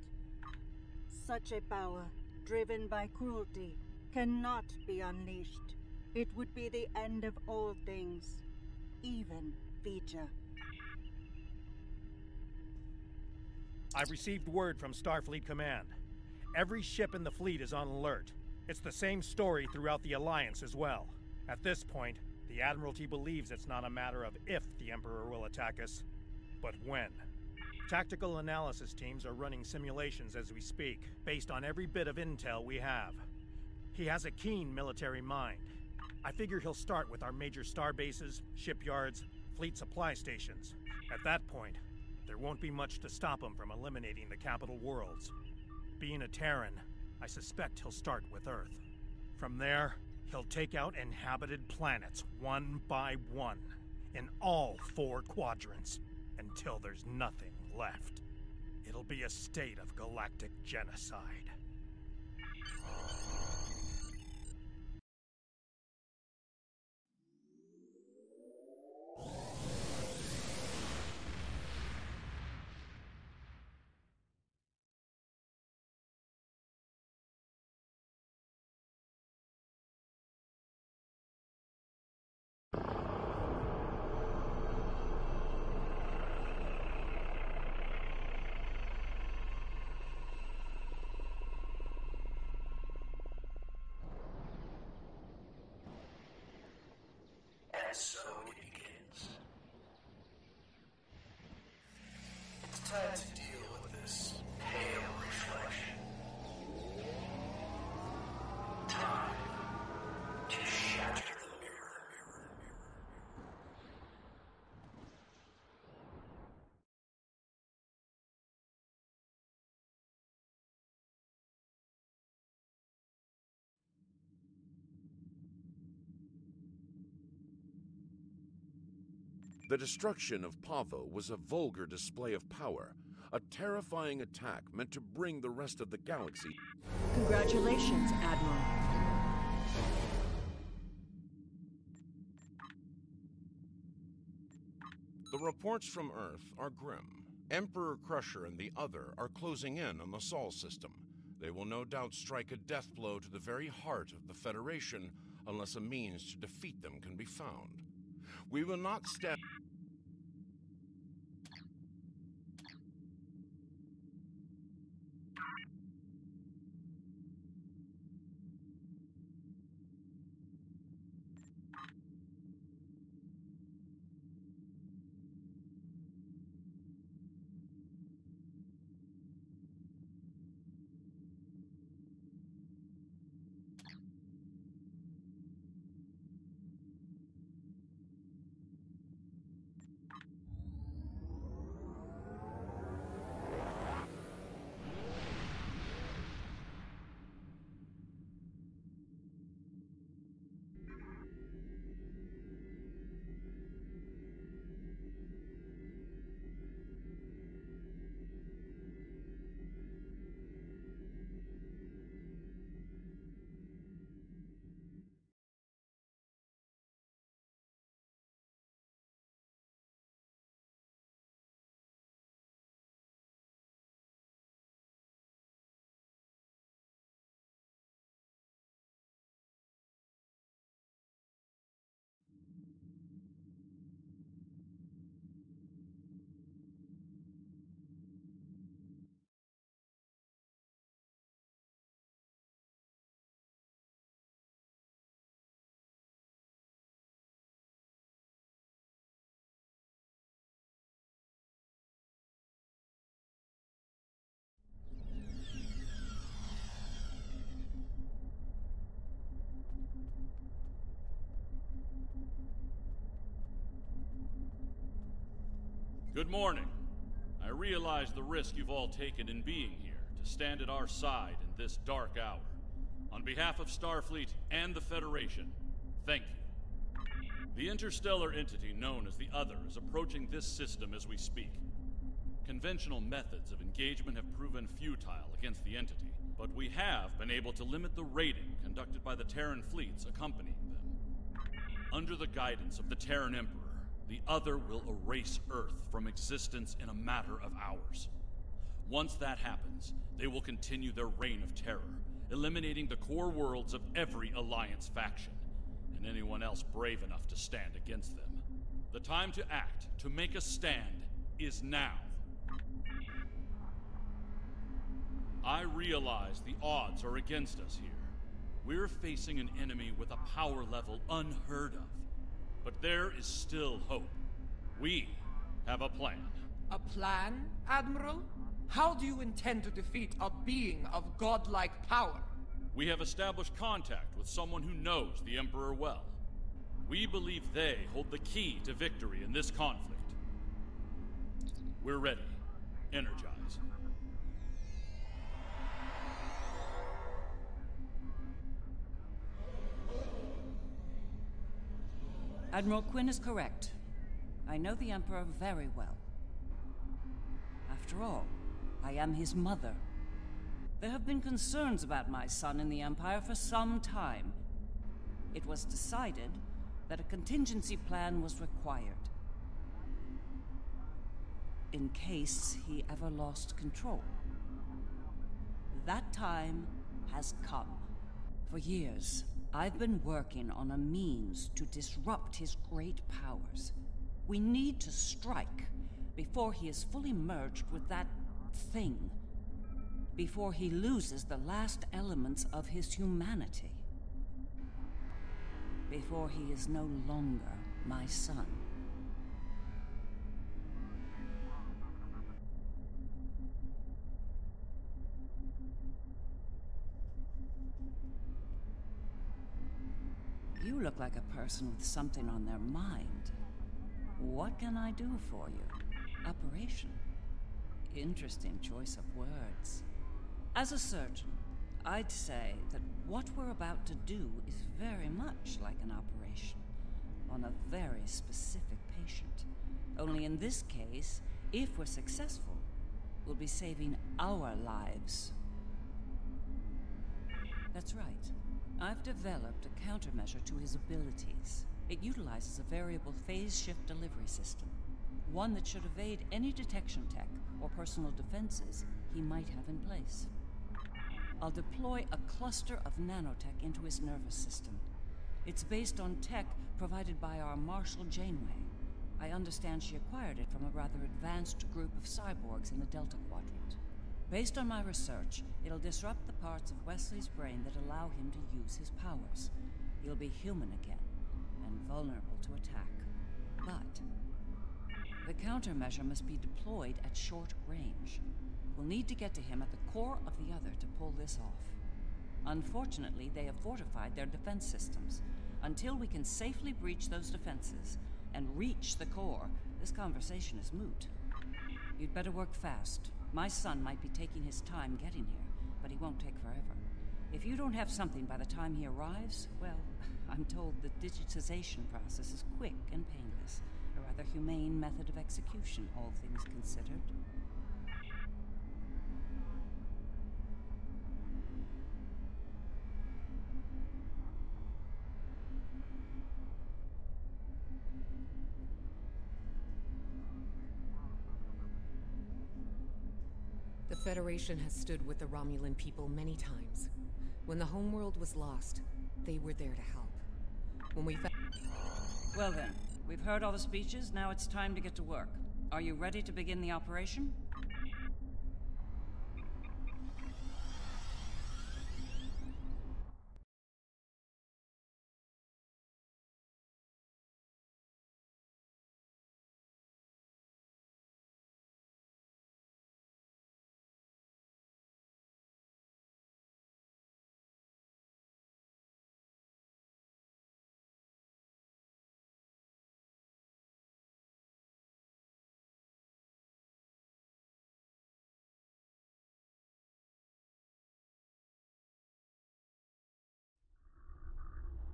Such a power, driven by cruelty, cannot be unleashed. It would be the end of all things, even Vija. I've received word from Starfleet Command. Every ship in the fleet is on alert. It's the same story throughout the Alliance as well. At this point, the Admiralty believes it's not a matter of if the Emperor will attack us, but when. Tactical analysis teams are running simulations as we speak, based on every bit of intel we have. He has a keen military mind. I figure he'll start with our major star bases, shipyards, fleet supply stations. At that point, there won't be much to stop him from eliminating the capital worlds. Being a Terran, I suspect he'll start with Earth. From there, he'll take out inhabited planets one by one, in all 4 quadrants, until there's nothing left. It'll be a state of galactic genocide. so it begins. It's time to deal with this pale reflection. Time to shatter the mirror. The destruction of Pavo was a vulgar display of power, a terrifying attack meant to bring the rest of the galaxy. Congratulations, Admiral. The reports from Earth are grim. Emperor Crusher and the Other are closing in on the Sol system. They will no doubt strike a death blow to the very heart of the Federation unless a means to defeat them can be found. We will not stand... Good morning. I realize the risk you've all taken in being here to stand at our side in this dark hour. On behalf of Starfleet and the Federation, thank you. The interstellar entity known as the Other is approaching this system as we speak. Conventional methods of engagement have proven futile against the entity, but we have been able to limit the raiding conducted by the Terran fleets accompanying them. Under the guidance of the Terran Emperor, the Other will erase Earth from existence in a matter of hours. Once that happens, they will continue their reign of terror, eliminating the core worlds of every Alliance faction, and anyone else brave enough to stand against them. The time to act, to make a stand, is now. I realize the odds are against us here. We're facing an enemy with a power level unheard of. But there is still hope. We have a plan. A plan, Admiral? How do you intend to defeat a being of godlike power? We have established contact with someone who knows the Emperor well. We believe they hold the key to victory in this conflict. We're ready. Energize. Admiral Quinn is correct. I know the Emperor very well. After all, I am his mother. There have been concerns about my son in the Empire for some time. It was decided that a contingency plan was required. In case he ever lost control. That time has come. For years, I've been working on a means to disrupt his great powers. We need to strike before he is fully merged with that thing. Before he loses the last elements of his humanity. Before he is no longer my son. You look like a person with something on their mind. What can I do for you? Operation. Interesting choice of words. As a surgeon, I'd say that what we're about to do is very much like an operation on a very specific patient. Only in this case, if we're successful, we'll be saving our lives. That's right. I've developed a countermeasure to his abilities. It utilizes a variable phase shift delivery system, one that should evade any detection tech or personal defenses he might have in place. I'll deploy a cluster of nanotech into his nervous system. It's based on tech provided by our Marshal Janeway. I understand she acquired it from a rather advanced group of cyborgs in the Delta Quadrant. Based on my research, it'll disrupt the parts of Wesley's brain that allow him to use his powers. He'll be human again, and vulnerable to attack. But the countermeasure must be deployed at short range. We'll need to get to him at the core of the other to pull this off. Unfortunately, they have fortified their defense systems. Until we can safely breach those defenses and reach the core, this conversation is moot. You'd better work fast. My son might be taking his time getting here, but he won't take forever. If you don't have something by the time he arrives, well, I'm told the digitization process is quick and painless. A rather humane method of execution, all things considered. The Federation has stood with the Romulan people many times. When the homeworld was lost, they were there to help. When we Well then, we've heard all the speeches, now it's time to get to work. Are you ready to begin the operation?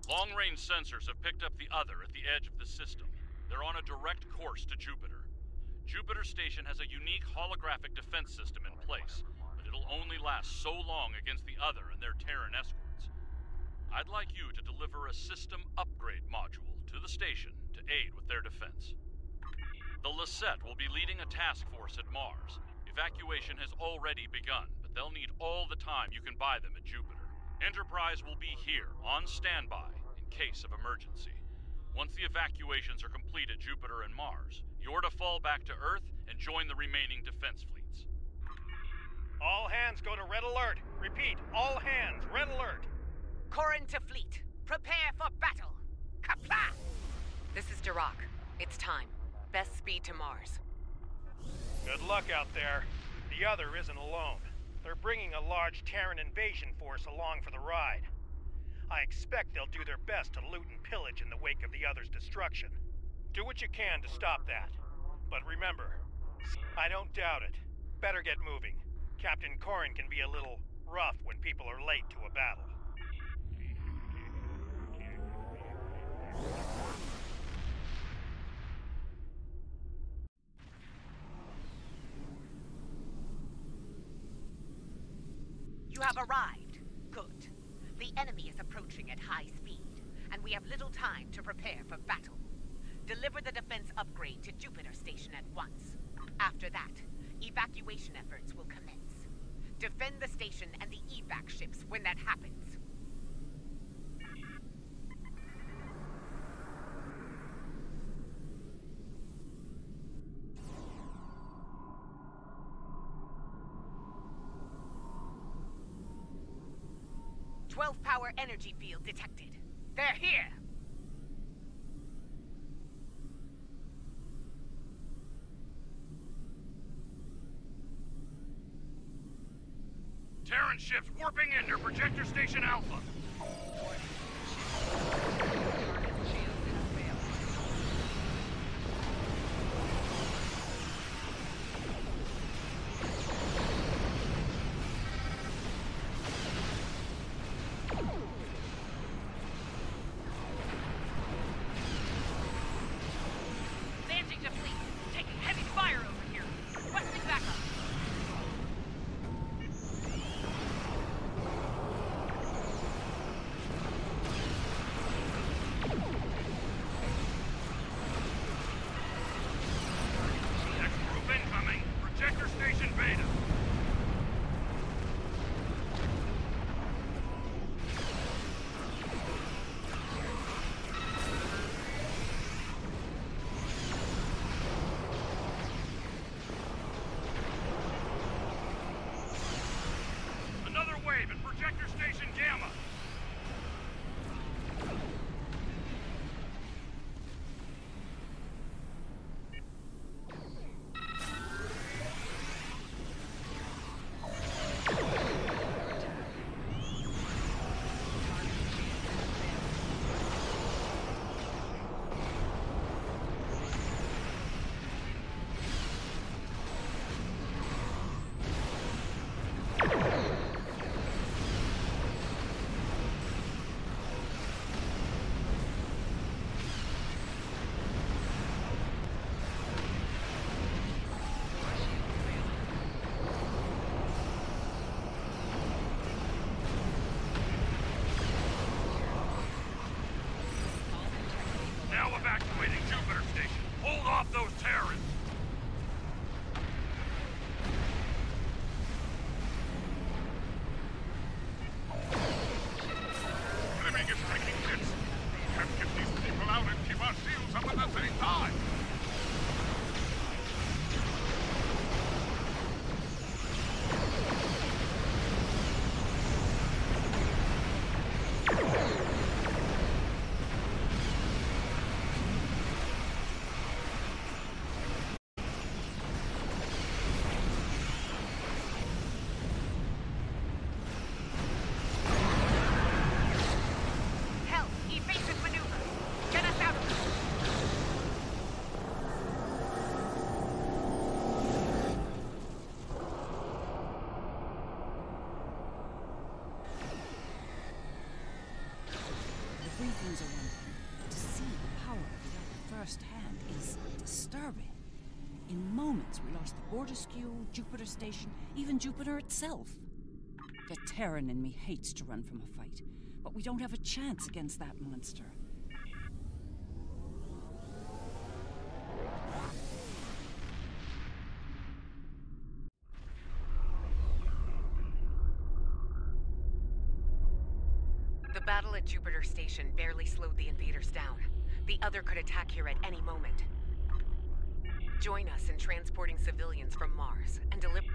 Long-range sensors have picked up the other at the edge of the system. They're on a direct course to Jupiter. Jupiter Station has a unique holographic defense system in place, but it'll only last so long against the other and their Terran escorts. I'd like you to deliver a system upgrade module to the station to aid with their defense. The Lisette will be leading a task force at Mars. Evacuation has already begun, but they'll need all the time you can buy them at Jupiter. Enterprise will be here, on standby, in case of emergency. Once the evacuations are complete at Jupiter and Mars, you're to fall back to Earth and join the remaining defense fleets. All hands go to red alert. Repeat, all hands, red alert. Corrin to fleet. Prepare for battle. Kapla! This is Dirac. It's time. Best speed to Mars. Good luck out there. The other isn't alone. They're bringing a large Terran invasion force along for the ride. I expect they'll do their best to loot and pillage in the wake of the other's destruction. Do what you can to stop that. But remember, I don't doubt it. Better get moving. Captain Corrin can be a little rough when people are late to a battle. You have arrived. Good. The enemy is approaching at high speed, and we have little time to prepare for battle. Deliver the defense upgrade to Jupiter Station at once. After that, evacuation efforts will commence. Defend the station and the evac ships when that happens. Power energy field detected. They're here! Terran ships warping in near Projector Station Alpha. Advancing to fleet. Taking heavy fire over here. Requesting backup. Next group incoming. Projector Station Beta. Another wave at Projector Station Gamma. Now evacuating Jupiter Station. Hold off those Terrans. Enemy is taking hits. We have to get these people out and keep our shields up at the same time. Hell, evasive maneuver. Get us out of this. The briefings are one thing, but to see the power of the other firsthand is disturbing. In moments, we lost the Borderskew, Jupiter Station, even Jupiter itself. The Terran in me hates to run from a fight, but we don't have a chance against that monster. The battle at Jupiter Station barely slowed the invaders down. The other could attack here at any moment. Join us in transporting civilians from Mars and deliver...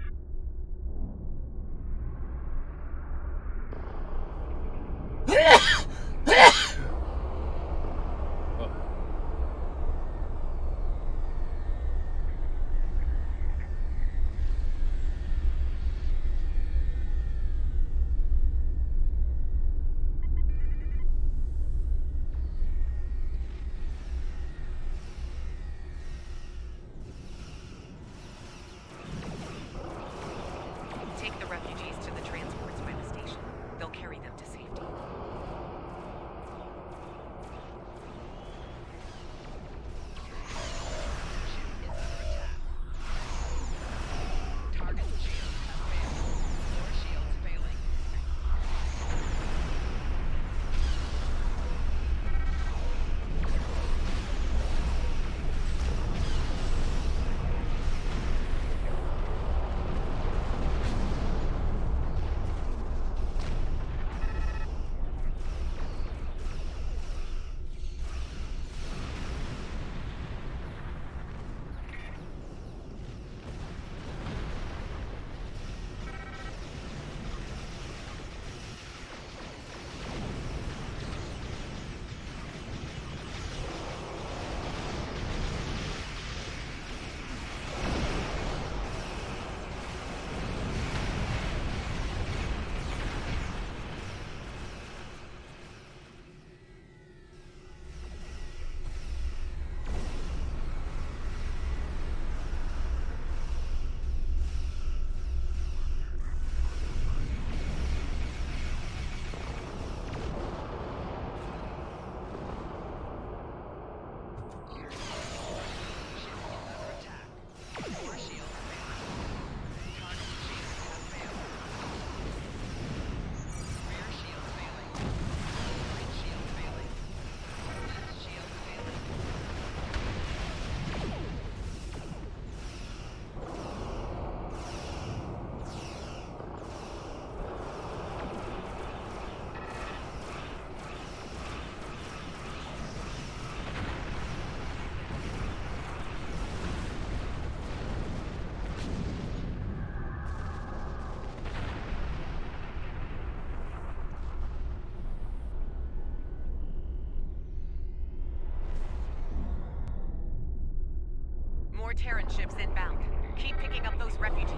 More Terran ships inbound. Keep picking up those refugees.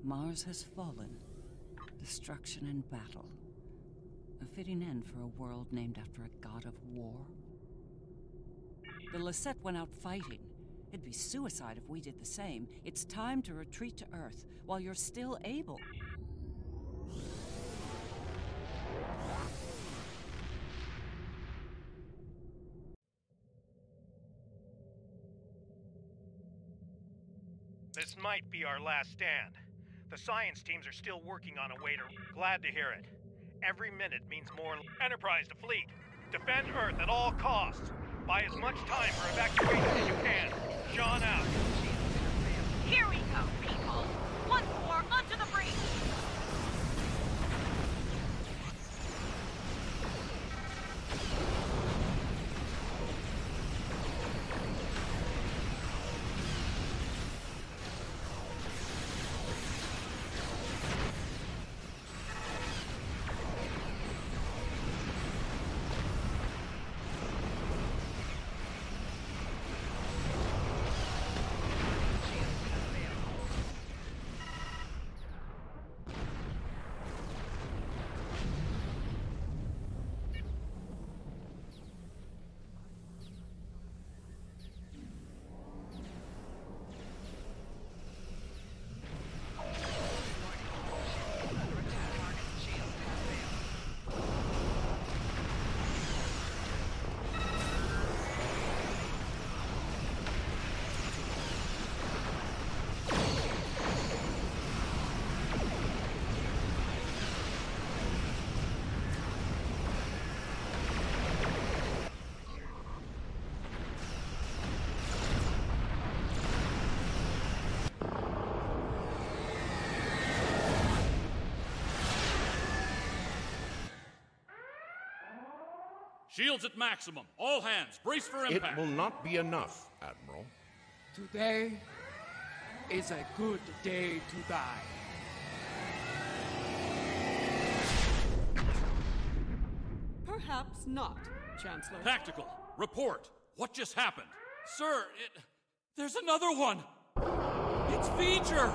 Mars has fallen. Destruction and battle. A fitting end for a world named after a god of war. The Lisette went out fighting. It'd be suicide if we did the same. It's time to retreat to Earth while you're still able. This might be our last stand. The science teams are still working on a way to... Glad to hear it. Every minute means more... Enterprise to fleet. Defend Earth at all costs. Buy as much time for evacuation as you can. John out. Here we go, people. Once more, onto the breach. Shields at maximum. All hands, brace for impact. It will not be enough, Admiral. Today is a good day to die. Perhaps not, Chancellor. Tactical, report. What just happened? Sir, there's another one. It's V'ger.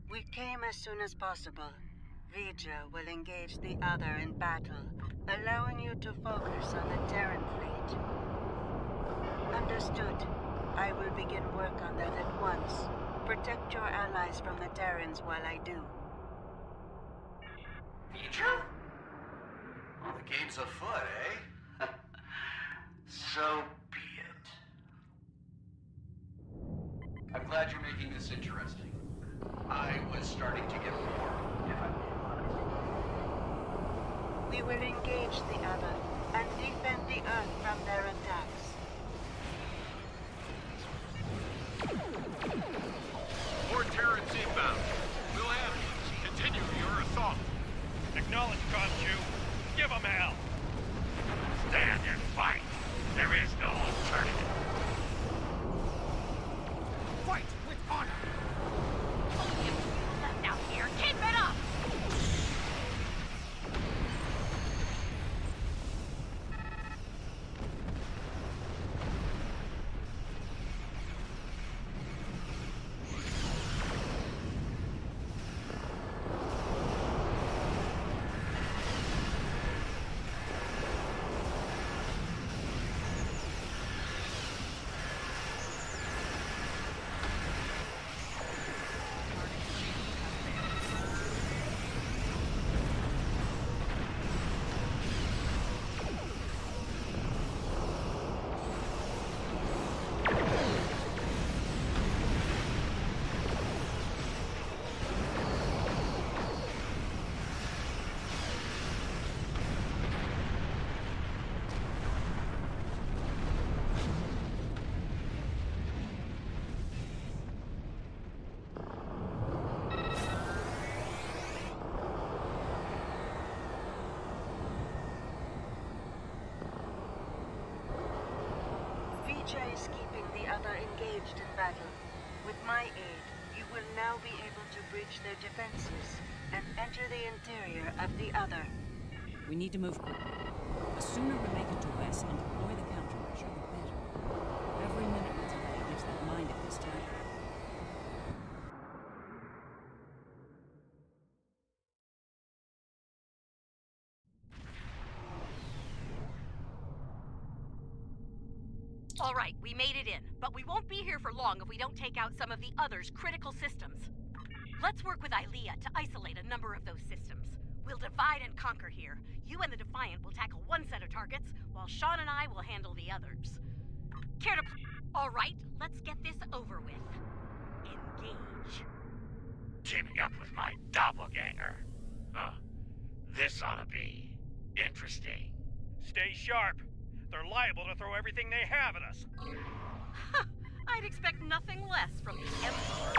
We came as soon as possible. V'ger will engage the other in battle, allowing you to focus on the Terran fleet. Understood. I will begin work on that at once. Protect your allies from the Terrans while I do. V'ger? The game's afoot, eh? So be it. I'm glad you're making this interesting. I was starting to get bored, if I'm being honest. We will engage the other and defend the Earth from their attacks. More Terrans inbound. We'll have you. Continue your assault. Acknowledge, Khonshu. Give them hell. Stand and fight. There is no alternative. Fight with honor. Only a few left out here. Keep it up! V'ger is keeping the other engaged in battle. With my aid, you will now be able to breach their defenses and enter the interior of the other. We need to move quickly. The sooner we make it to West and deploy the countermeasure, the better. Every minute we delay gives that mind of his time. All right, we made it in, but we won't be here for long if we don't take out some of the other's critical systems. Let's work with Ilea to isolate a number of those systems. We'll divide and conquer here. You and the Defiant will tackle one set of targets, while Sean and I will handle the others. Care to... All right, let's get this over with. Engage. Teaming up with my doppelganger. This ought to be interesting. Stay sharp. They're liable to throw everything they have at us. I'd expect nothing less from the Emperor.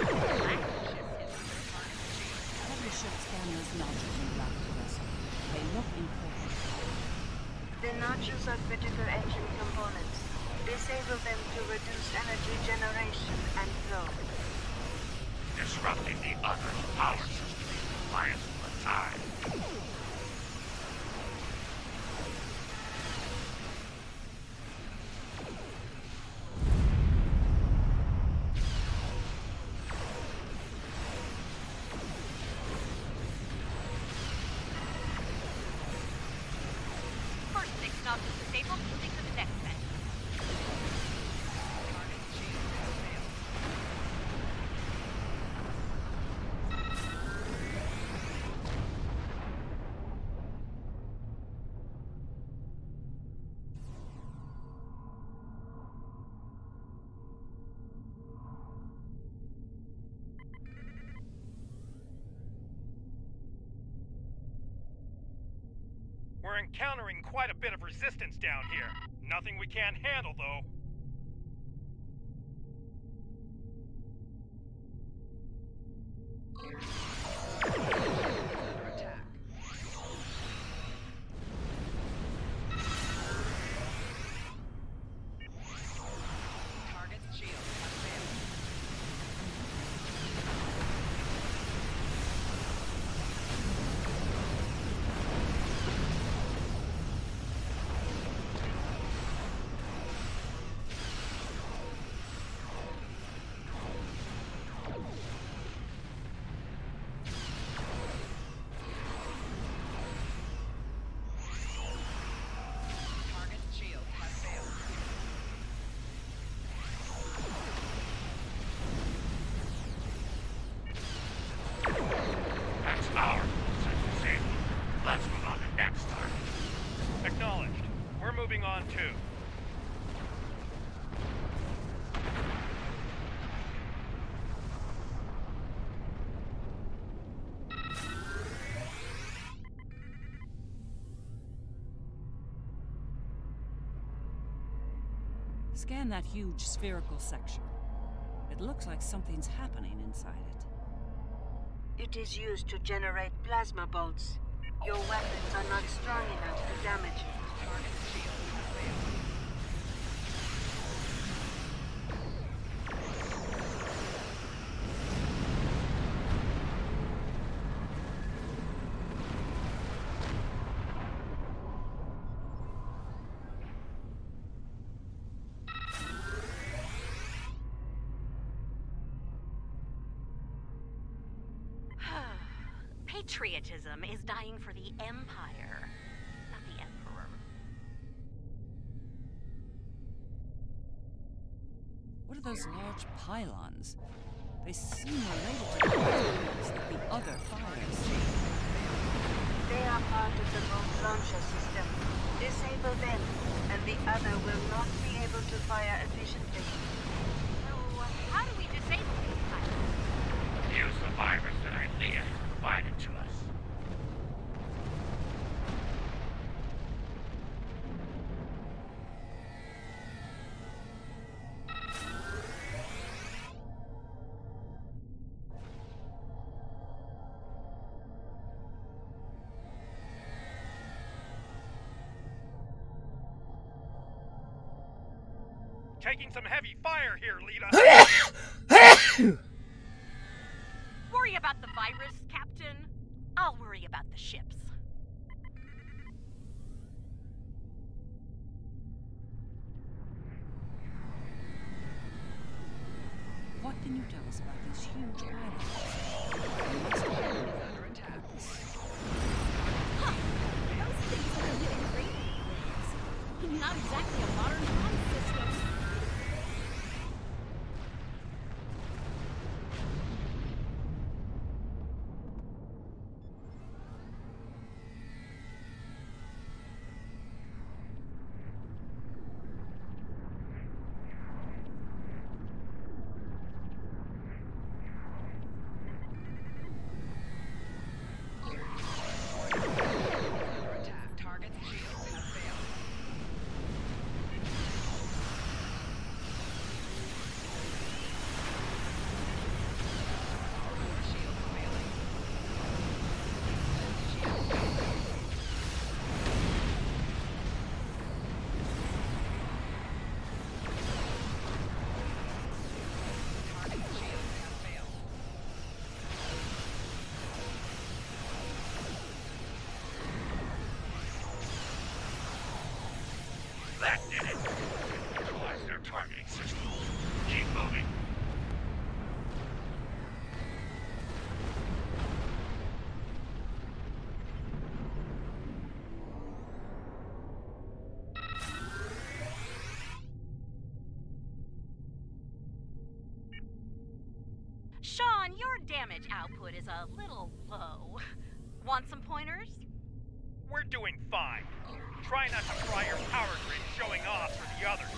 Every ship scanners nodules in black vessel. They look important. The nodules are critical engine components. Disable them to reduce energy generation and flow. Disrupting the other's power system in defiance of the time. We're encountering quite a bit of resistance down here. Nothing we can't handle, though. Scan that huge spherical section. It looks like something's happening inside it. It is used to generate plasma bolts. Your weapons are not strong enough to damage it. Patriotism is dying for the Empire, not the Emperor. What are those large pylons? They seem related to the pylons that the other fires. They are part of the boat launcher system. Disable them, and the other will not be able to fire efficiently. So, how do we disable these pylons? Use the virus that Leah provided to us. Taking some heavy fire here, Lita. Worry about the virus, Captain. I'll worry about the ships. What can you tell us about these huge pylons? They must have been under attack. Huh. Those things are living great. Not exactly a modern comm system. That did it. Neutralize their targeting system. Keep moving. Sean, your damage output is a little low. Want some pointers? We're doing fine. Try not to fry your power grid showing off for the others.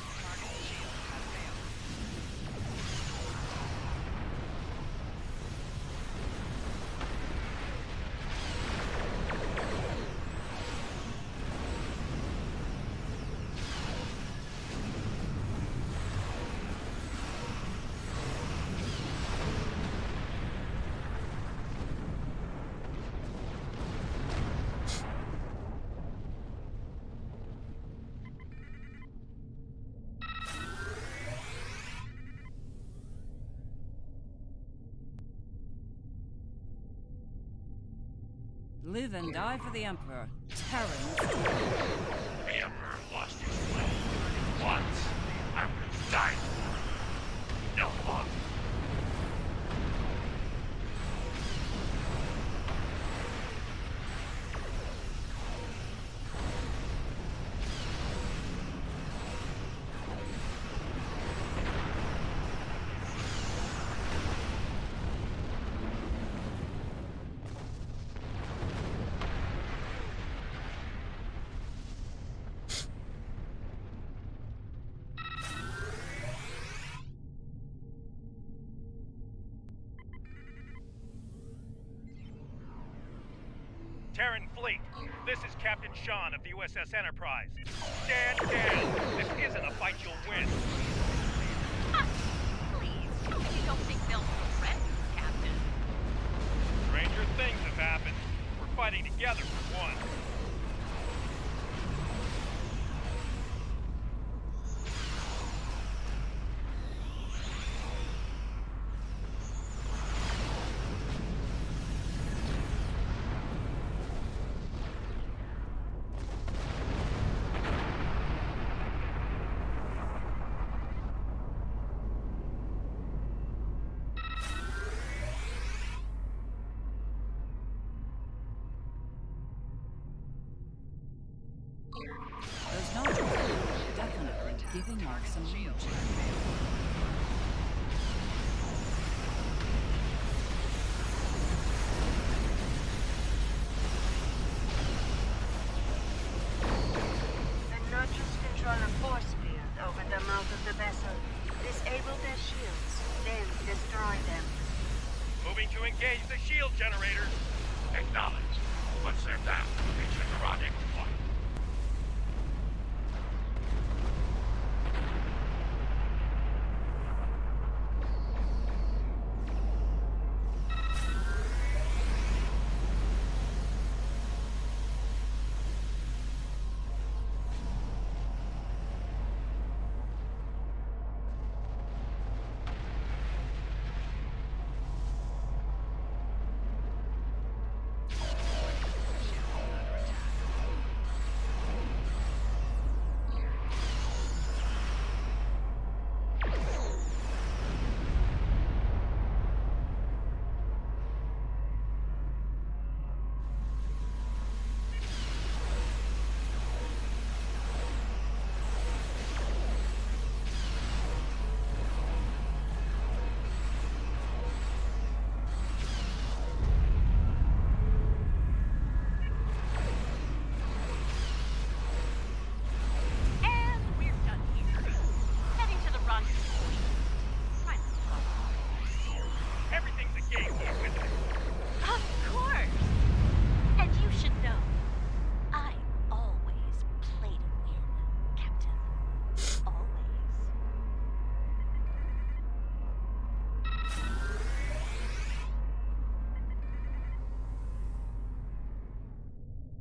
Live and die for the Emperor. Terran. The Emperor lost his way. Once, I would have died for him. No longer. Terran fleet, this is Captain Sean of the USS Enterprise. Stand down! This isn't a fight you'll win. Please, you don't think they'll surrender, Captain? Stranger things have happened. We're fighting together for one. There's no definitely giving off some huge. The Nurture's control a force field over the mouth of the vessel. Disable their shields, then destroy them. Moving to engage the shield generators. Acknowledged. Once they're down, reach the rendezvous point.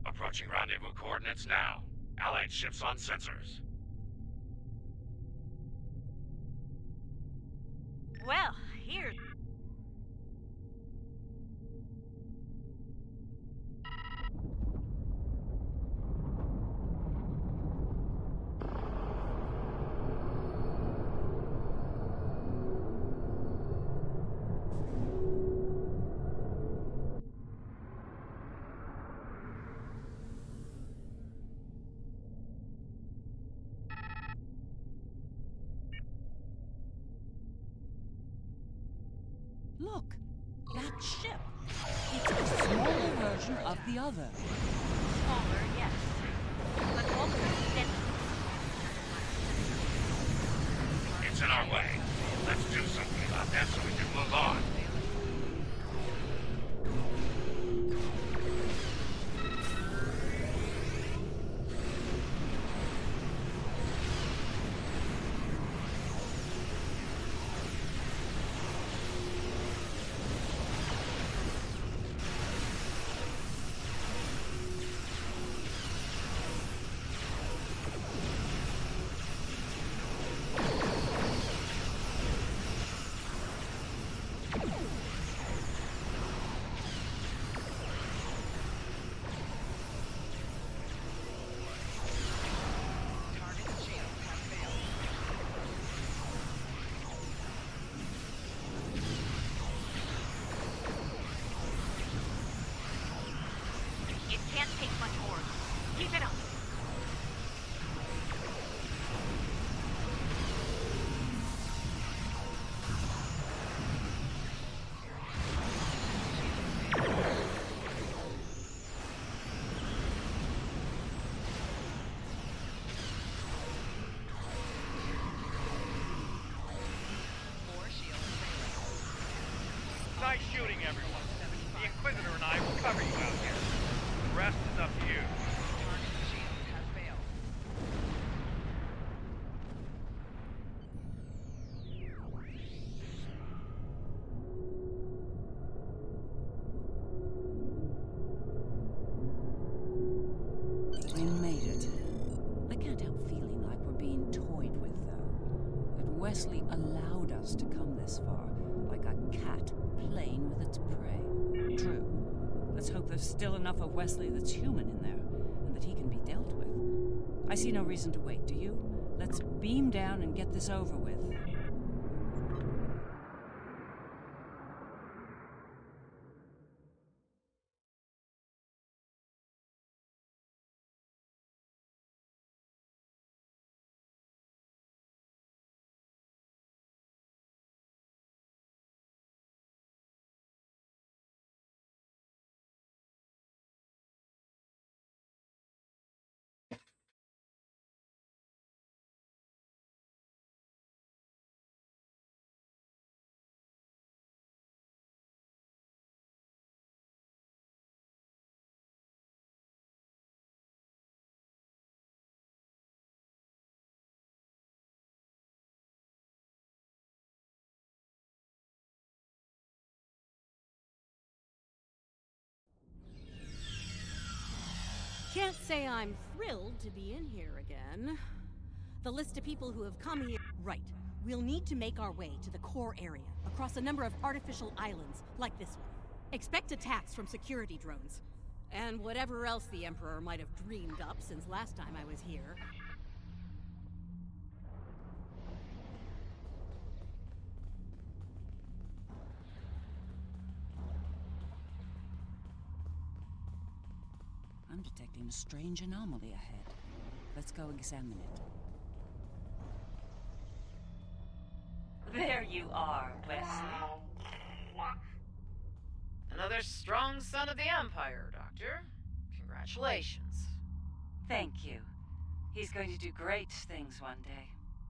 Approaching rendezvous coordinates now. Allied ships on sensors. Well, here... Look, that ship. It's a smaller version of the other. Smaller, yes. But all the extent... It's in our way. Let's do something about that so we can move on. Nice shooting, everyone. The Inquisitor and I will cover you out here. The rest is up to you. Target shield has failed. We made it. I can't help feeling like we're being toyed with, though. That Wesley allowed us to come this far, like a cat playing with its prey. True. Let's hope there's still enough of Wesley that's human in there, and that he can be dealt with. I see no reason to wait, do you? Let's beam down and get this over with. Can't say I'm thrilled to be in here again. The list of people who have come here... Right. We'll need to make our way to the core area, across a number of artificial islands, like this one. Expect attacks from security drones. And whatever else the Emperor might have dreamed up since last time I was here. I'm detecting a strange anomaly ahead. Let's go examine it. There you are, Wesley. Another strong son of the Empire, Doctor. Congratulations. Thank you. He's going to do great things one day.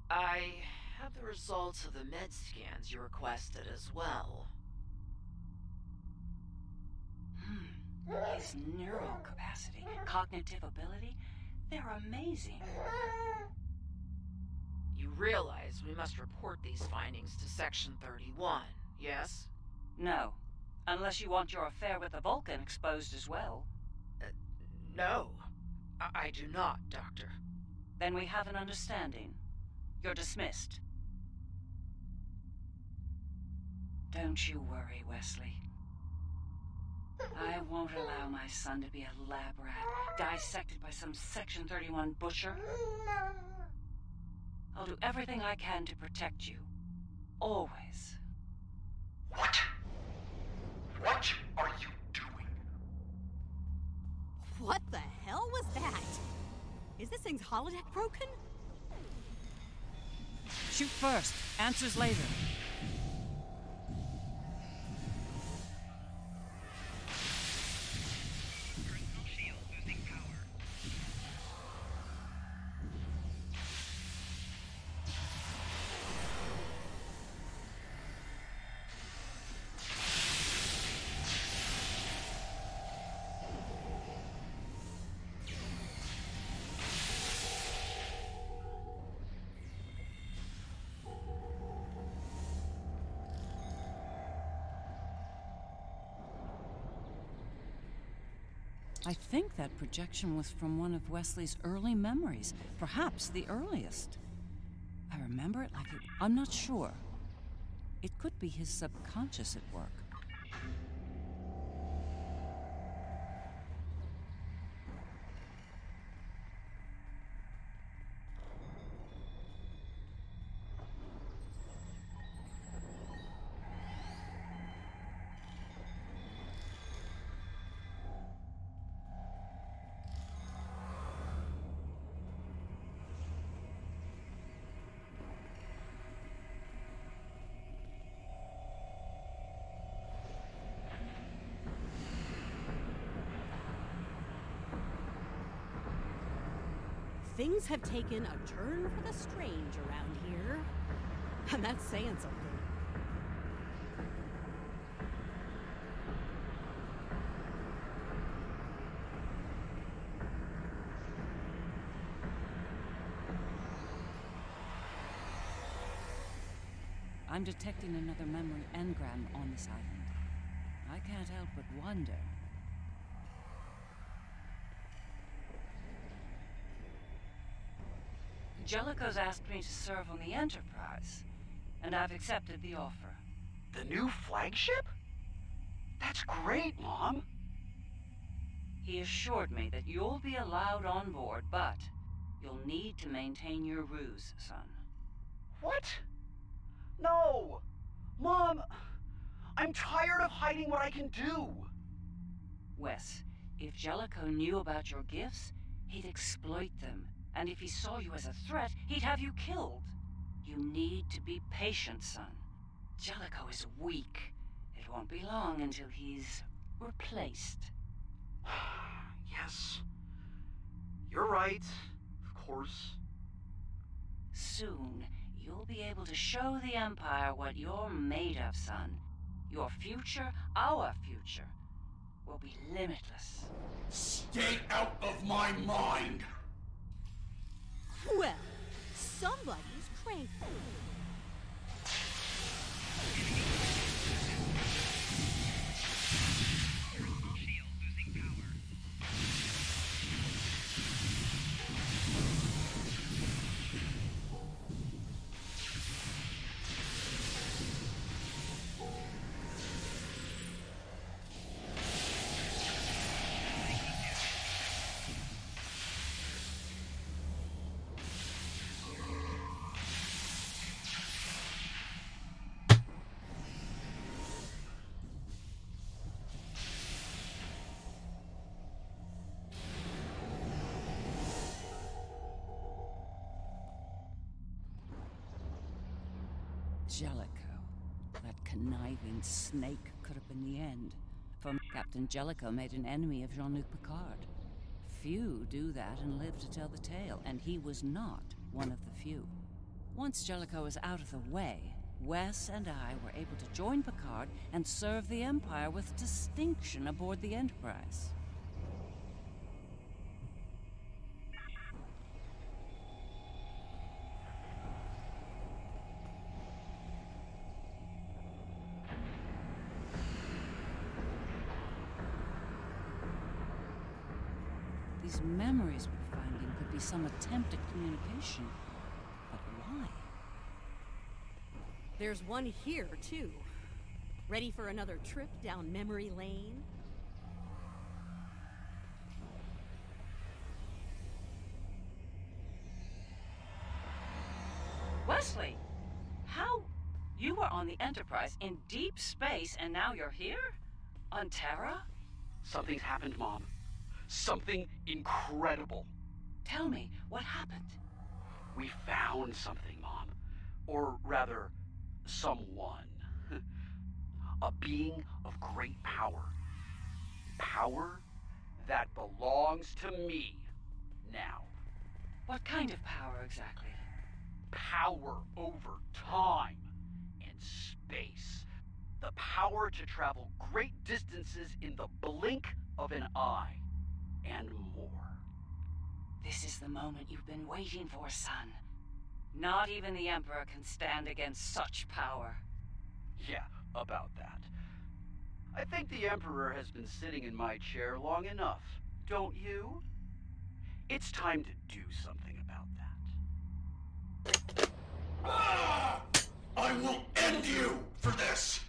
I have the results of the med scans you requested as well. His neural capacity, cognitive ability, they're amazing. You realize we must report these findings to Section 31, yes? No. Unless you want your affair with the Vulcan exposed as well. No. I do not, Doctor. Then we have an understanding. You're dismissed. Don't you worry, Wesley. I won't allow my son to be a lab rat, dissected by some Section 31 butcher. I'll do everything I can to protect you. Always. What? What are you doing? What the hell was that? Is this thing's holodeck broken? Shoot first. Answers later. I think that projection was from one of Wesley's early memories, perhaps the earliest. I remember it like it... I'm not sure. It could be his subconscious at work. Things have taken a turn for the strange around here. And that's saying something. I'm detecting another memory engram on this island. I can't help but wonder. Jellicoe's asked me to serve on the Enterprise, and I've accepted the offer. The new flagship? That's great, Mom. He assured me that you'll be allowed on board, but you'll need to maintain your ruse, son. What? No! Mom, I'm tired of hiding what I can do. Wes, if Jellicoe knew about your gifts, he'd exploit them. And if he saw you as a threat, he'd have you killed. You need to be patient, son. Jellicoe is weak. It won't be long until he's replaced. Yes. You're right, of course. Soon, you'll be able to show the Empire what you're made of, son. Your future, our future, will be limitless. Stay out of my mind! Well, somebody's cranky. Jellicoe. That conniving snake could have been the end. For Captain Jellicoe made an enemy of Jean-Luc Picard. Few do that and live to tell the tale, and he was not one of the few. Once Jellicoe was out of the way, Wes and I were able to join Picard and serve the Empire with distinction aboard the Enterprise. These memories we're finding could be some attempt at communication. But why? There's one here, too. Ready for another trip down memory lane? Wesley! How? You were on the Enterprise in deep space and now you're here? On Terra? Something's happened, Mom. Something incredible. Tell me, what happened? We found something, Mom. Or rather, someone. A being of great power. Power that belongs to me now. What kind of power exactly? Power over time and space. The power to travel great distances in the blink of an eye. And more. This is the moment you've been waiting for, son. Not even the Emperor can stand against such power. Yeah, about that. I think the Emperor has been sitting in my chair long enough, don't you? It's time to do something about that. Ah! I will end you for this!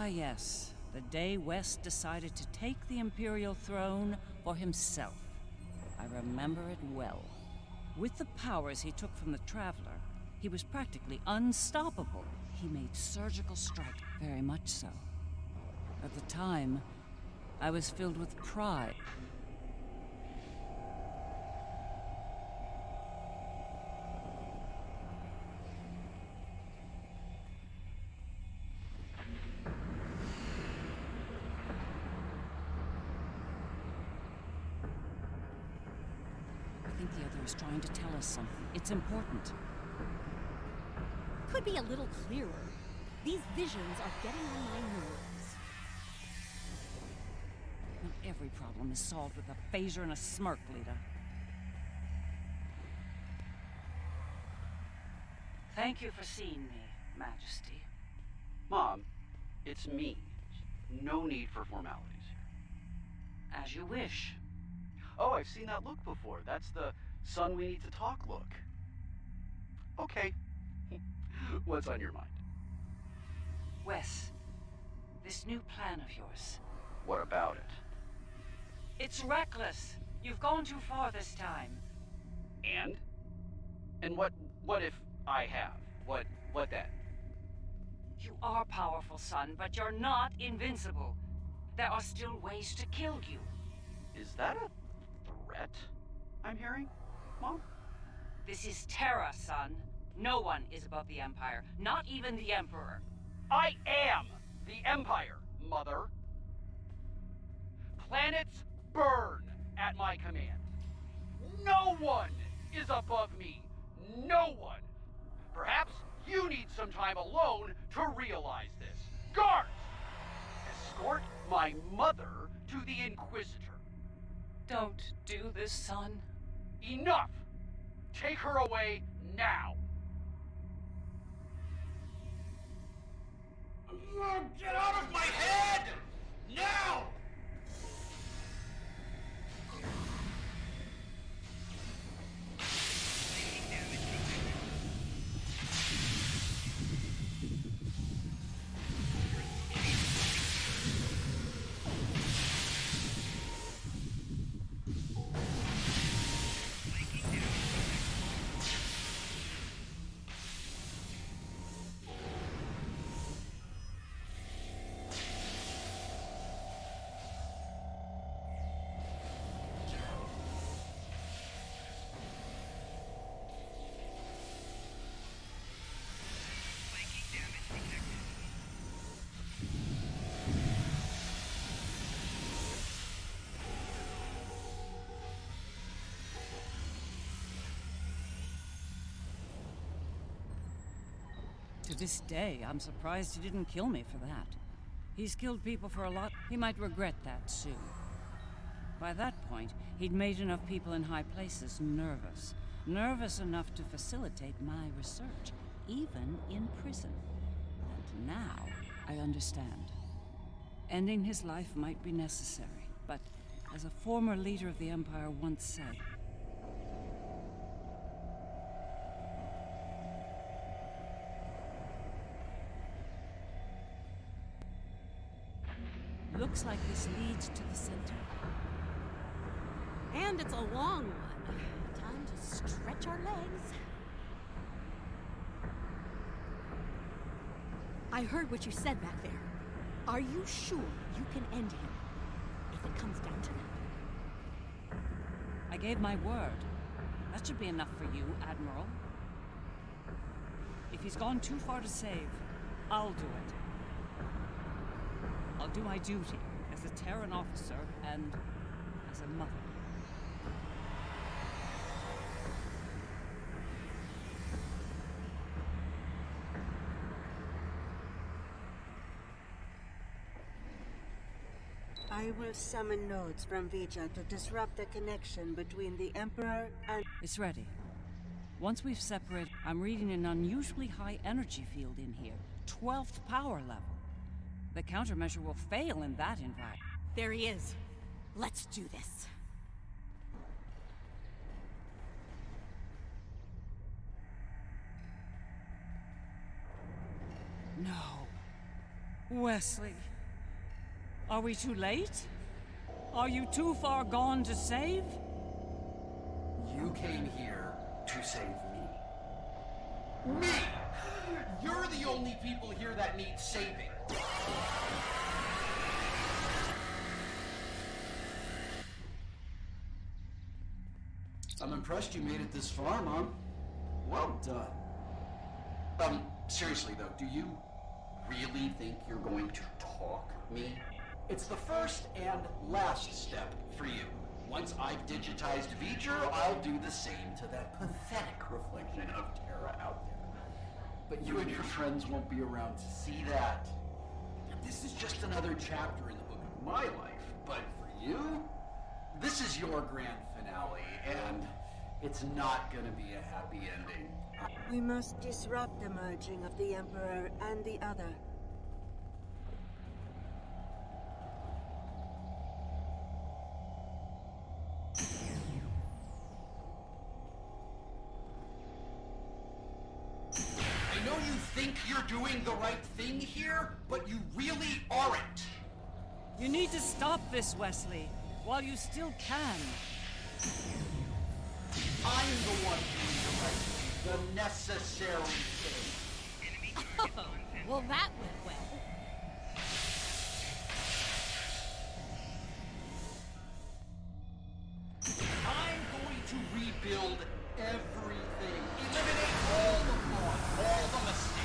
Ah, yes. The day West decided to take the Imperial throne for himself. I remember it well. With the powers he took from the Traveler, he was practically unstoppable. He made surgical strike, very much so. At the time, I was filled with pride. I think the other is trying to tell us something. It's important. Could be a little clearer. These visions are getting on my nerves. Not every problem is solved with a phaser and a smirk, Lita. Thank you for seeing me, Majesty. Mom, it's me. No need for formalities here. As you wish. Oh, I've seen that look before. That's the son we need to talk look. Okay. What's on your mind? Wes, this new plan of yours. What about it? It's reckless. You've gone too far this time. And? And what if I have? What then? You are powerful, son, but you're not invincible. There are still ways to kill you. Is that a threat I'm hearing, Mom? This is Terra, son. No one is above the Empire, not even the Emperor. I am the Empire, Mother. Planets burn at my command. No one is above me. No one. Perhaps you need some time alone to realize this. Guards! Escort my mother to the Inquisitor. Don't do this, son. Enough! Take her away now! Get out of my head! Now! To this day, I'm surprised he didn't kill me for that. He's killed people for a lot. He might regret that soon. By that point, he'd made enough people in high places nervous. Nervous enough to facilitate my research, even in prison. And now, I understand. Ending his life might be necessary, but as a former leader of the Empire once said, looks like this leads to the center. And it's a long one. Time to stretch our legs. I heard what you said back there. Are you sure you can end him? If it comes down to that. I gave my word. That should be enough for you, Admiral. If he's gone too far to save, I'll do it. I'll do my duty as a Terran officer and as a mother. I will summon nodes from Vija to disrupt the connection between the Emperor and... It's ready. Once we've separated, I'm reading an unusually high energy field in here. 12th power level. The countermeasure will fail in that environment. There he is. Let's do this. No. Wesley, are we too late? Are you too far gone to save? You came here to save me. Me! You're the only people here that need saving. I'm impressed you made it this far, Mom. Well done. Seriously though, do you really think you're going to talk me? It's the first and last step for you. Once I've digitized V'ger, I'll do the same to that pathetic reflection of Terra out there. But you and your friends won't be around to see that. This is just another chapter in the book of my life. But for you, this is your grand finale, and it's not gonna be a happy ending. We must disrupt the merging of the Emperor and the other. I know you think you're doing the right thing here, but you really aren't. You need to stop this, Wesley, while you still can. I'm the one doing the right thing, the necessary thing. Oh, well, that went well. I'm going to rebuild everything. Eliminate all the flaws, all the mistakes.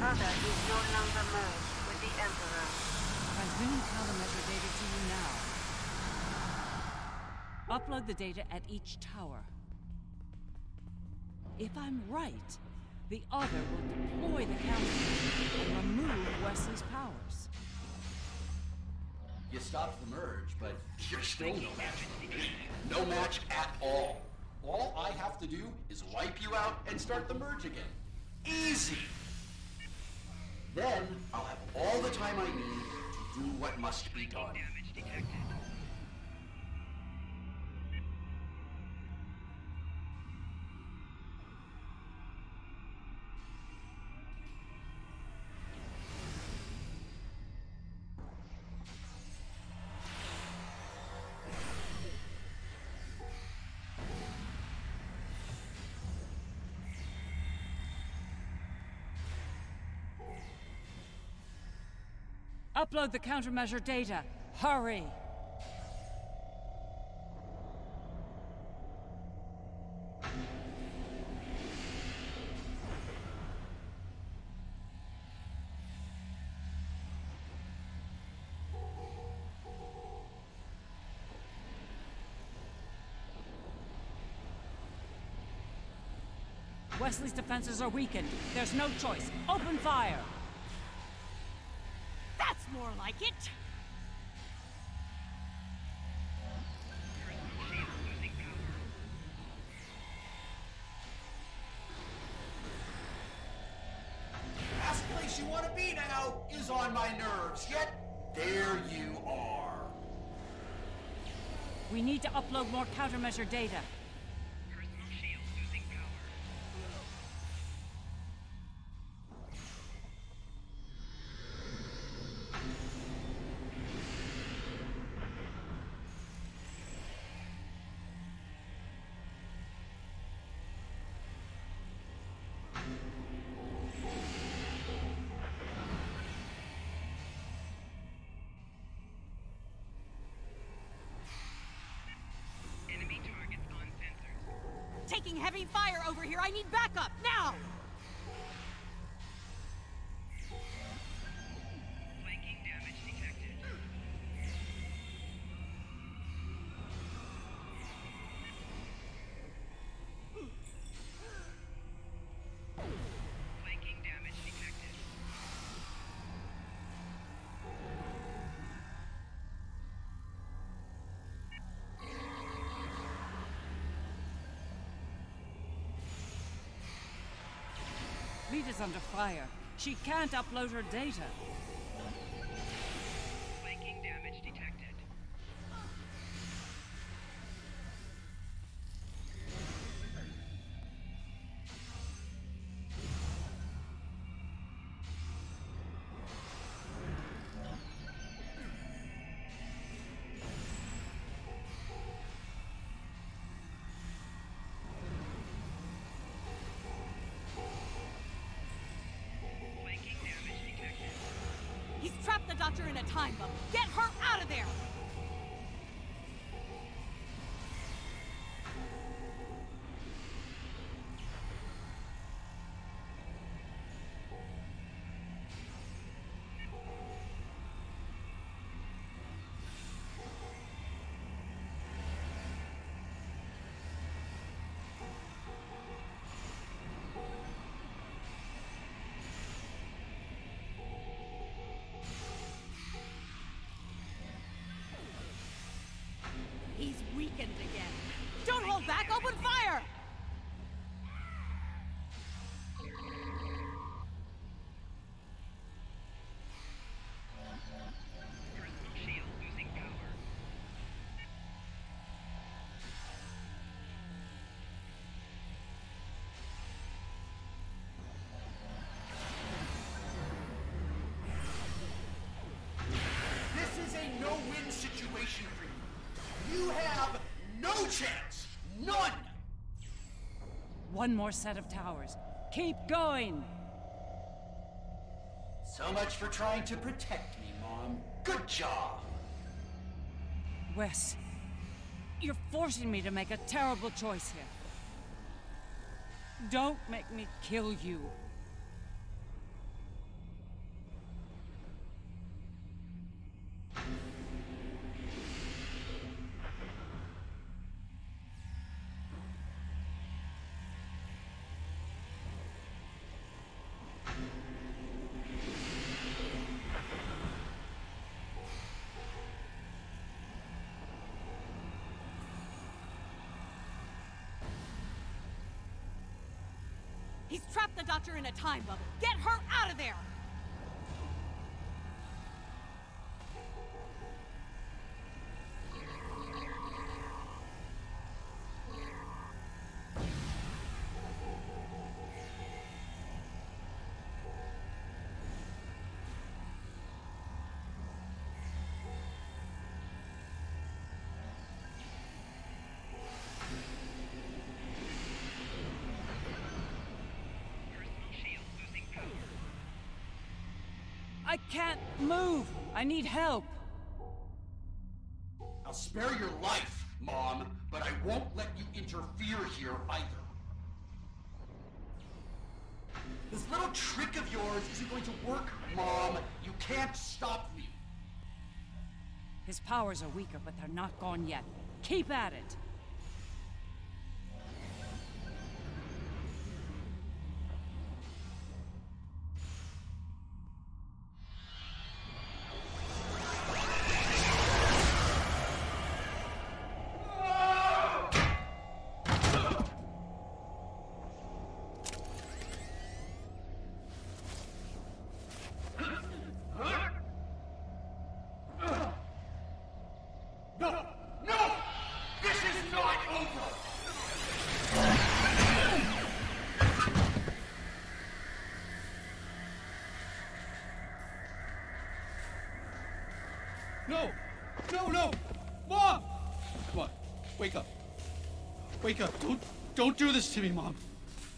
Other is no longer merged with the Emperor. Transmitting countermeasure data to you now. Upload the data at each tower. If I'm right, the other will deploy the countermeasure and remove Wesley's powers. You stopped the merge, but you're still no match for me. No match at all. All I have to do is wipe you out and start the merge again. Easy! Then I'll have all the time I need to do what must be done. Upload the countermeasure data. Hurry! Wesley's defenses are weakened. There's no choice. Open fire! That's more like it! Last place you want to be now is on my nerves, yet there you are. We need to upload more countermeasure data. Taking heavy fire over here. I need backup now. Flanking damage detected. Flanking damage detected. Rita's under fire. She can't upload her data. Flanking damage detected. He's trapped the doctor in a time bubble. Get her out of there! He's weakened again. Don't hold back! Open fire! Shield losing power. This is a no-win situation for you. You have no chance! None! One more set of towers. Keep going! So much for trying to protect me, Mom. Good job! Wes, you're forcing me to make a terrible choice here. Don't make me kill you. He's trapped the Doctor in a time bubble. Get her out of there! I can't move! I need help! I'll spare your life, Mom, but I won't let you interfere here either. This little trick of yours isn't going to work, Mom. You can't stop me. His powers are weaker, but they're not gone yet. Keep at it! No! No, no! Mom! Come on, wake up. Wake up. Don't do this to me, Mom.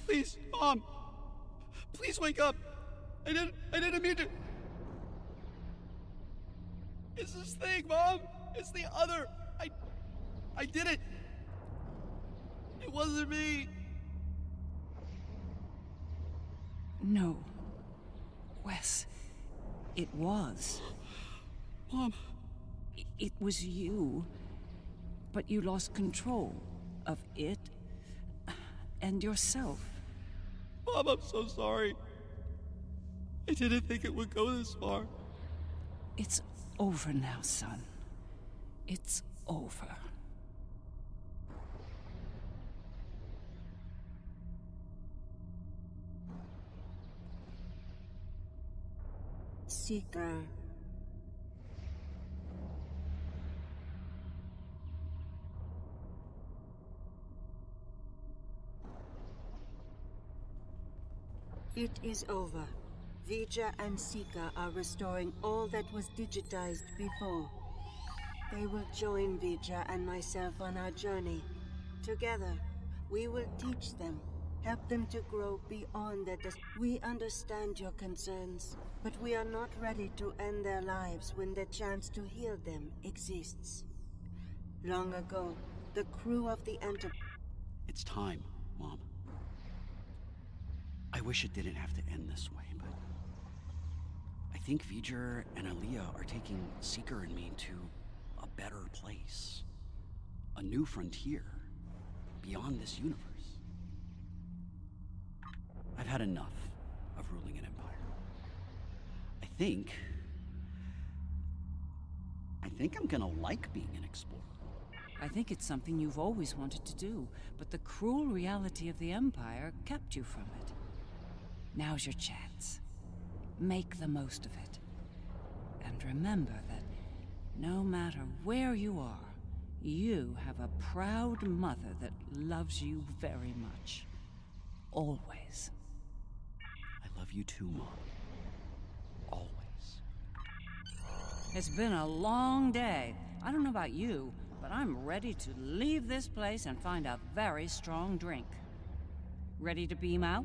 Please, Mom. Please wake up. I didn't mean to. It's this thing, Mom. It's the other. I did it. It wasn't me. No. Wes, it was. Mom. It was you. But you lost control of it and yourself. Mom, I'm so sorry. I didn't think it would go this far. It's over now, son. It's over. Seeker. It is over. Vija and Seeker are restoring all that was digitized before. They will join Vija and myself on our journey. Together, we will teach them, help them to grow beyond their We understand your concerns, but we are not ready to end their lives when the chance to heal them exists. Long ago, the crew of the Enterprise... It's time, Mom. I wish it didn't have to end this way, but... I think V'ger and Aaliyah are taking Seeker and me to a better place. A new frontier, beyond this universe. I've had enough of ruling an empire. I think I'm gonna like being an explorer. I think it's something you've always wanted to do, but the cruel reality of the Empire kept you from it. Now's your chance. Make the most of it. And remember that no matter where you are, you have a proud mother that loves you very much. Always. I love you too, Mom. Always. It's been a long day. I don't know about you, but I'm ready to leave this place and find a very strong drink. Ready to beam out?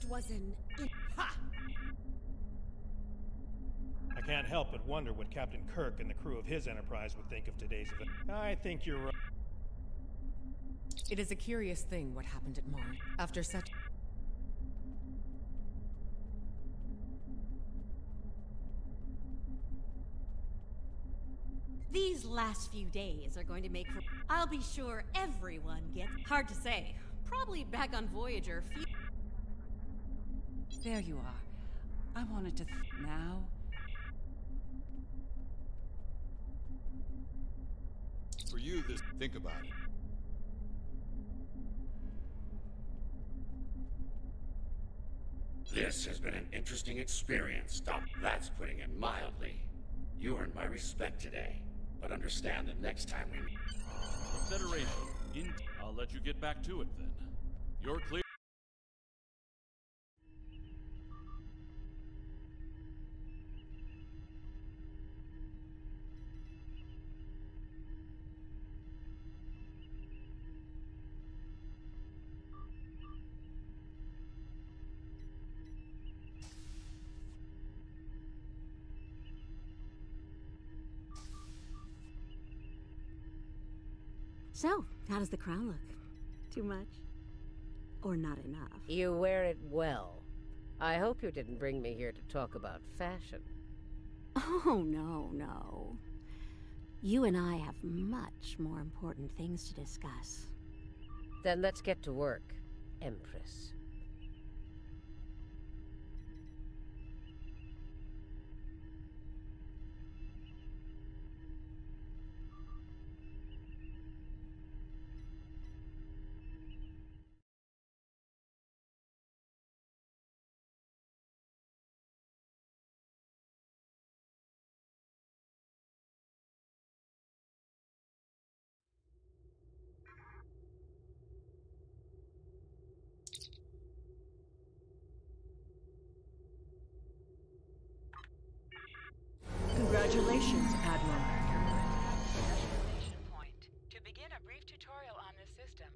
It was an... Ha! I can't help but wonder what Captain Kirk and the crew of his Enterprise would think of today's event. I think you're right. It is a curious thing what happened at Mars. After such... These last few days are going to make for... I'll be sure everyone gets... Hard to say. Probably back on Voyager. There you are. I wanted to... now? For you, this... think about it. This has been an interesting experience, Doc. That's putting it mildly. You earned my respect today, but understand that next time we meet... The Federation. I'll let you get back to it then. You're clear. So, how does the crown look? Too much? Or not enough? You wear it well. I hope you didn't bring me here to talk about fashion. Oh, no. You and I have much more important things to discuss. Then let's get to work, Empress. Congratulations, Admiral. Exclamation point. To begin a brief tutorial on this system.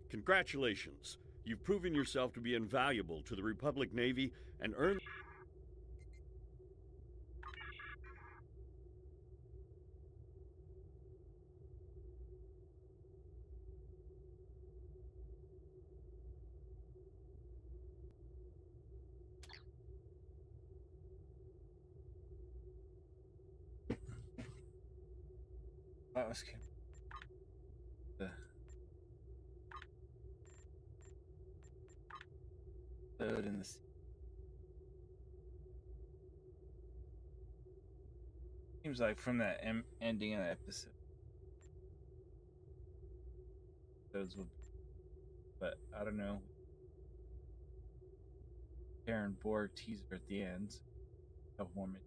Congratulations. You've proven yourself to be invaluable to the Republic Navy and earned... That was good. Load in this. Seems like from that ending of the episode, those will, but I don't know. Terran Borg teaser at the end. A couple more minutes.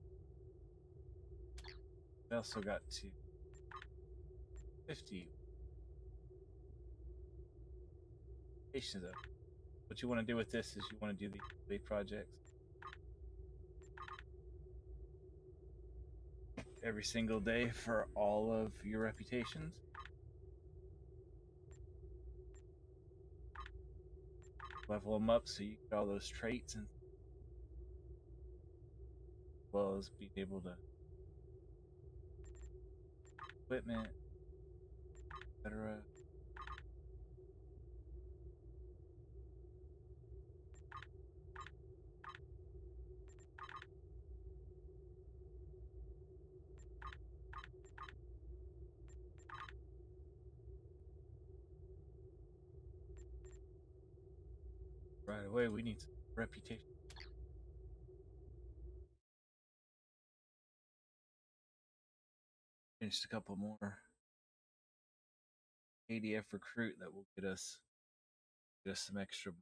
I also got to 50 patients though. What you want to do with this is you want to do the projects every single day for all of your reputations. Level them up so you get all those traits, and as well as being able to equipment, etc. Right away, we need some reputation. Finished a couple more. ADF recruit that will get us some extra.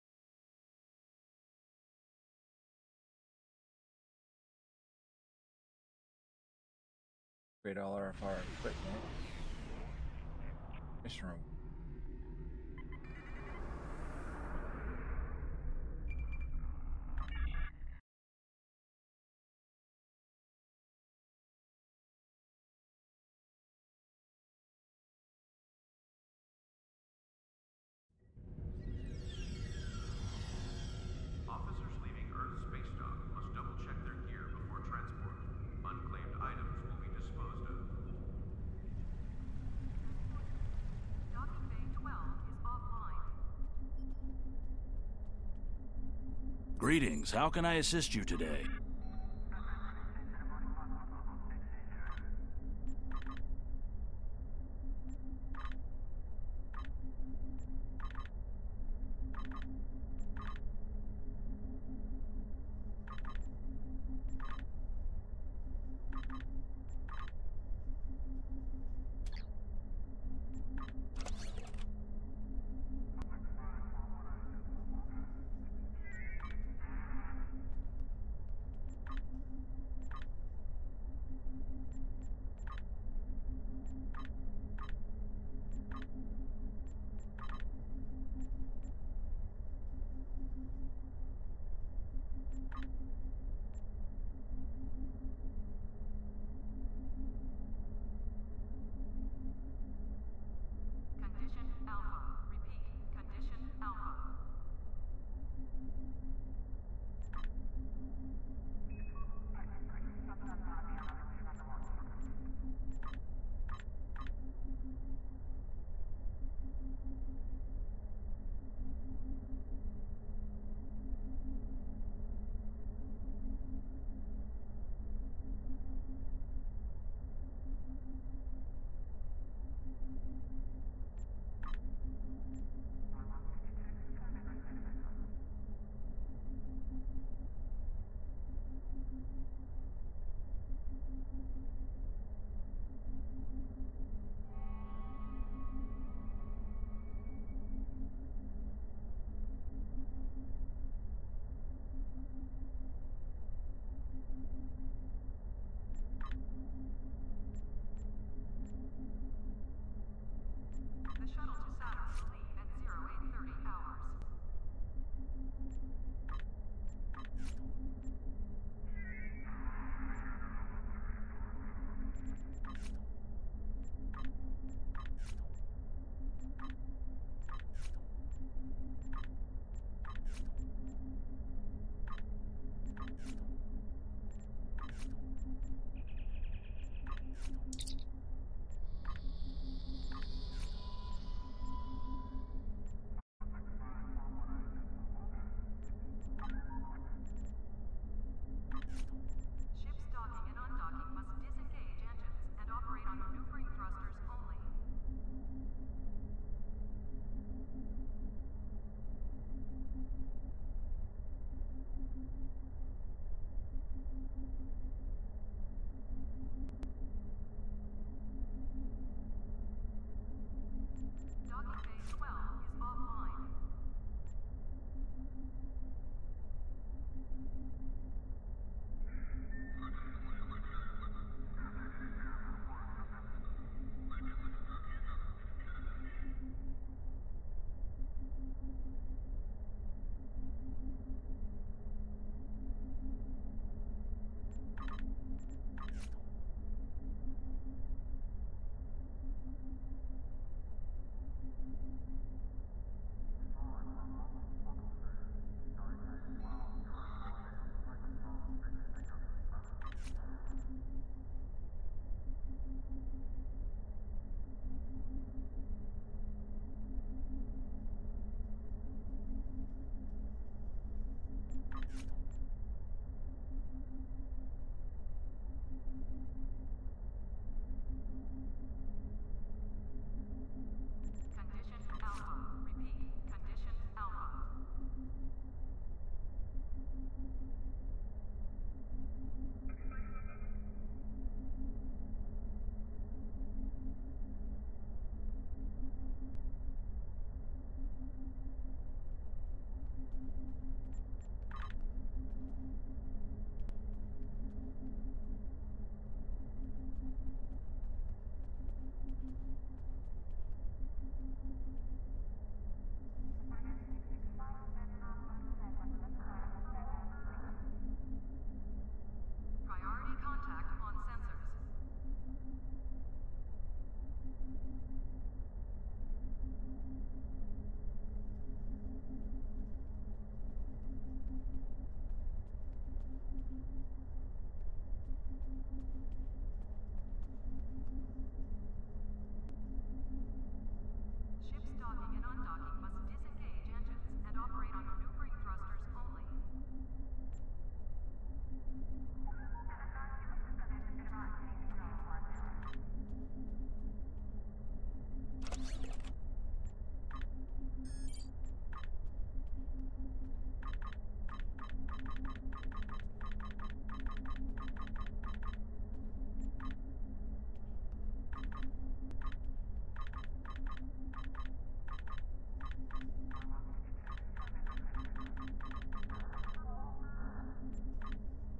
Upgrade all of our equipment. Mission room. Officers leaving Earth space dock must double-check their gear before transport. Unclaimed items will be disposed of. Docking Bay 12 is offline. Greetings. How can I assist you today?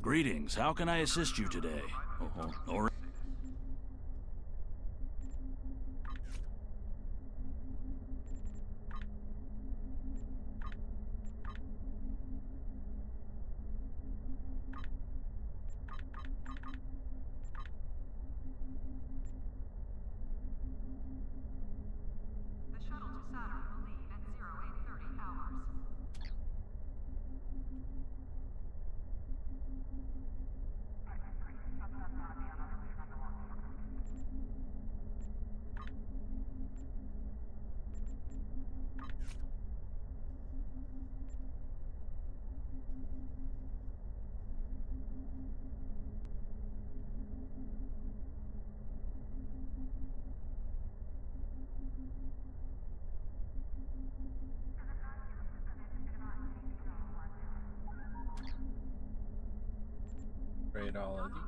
Greetings. How can I assist you today? Or Trade all of these.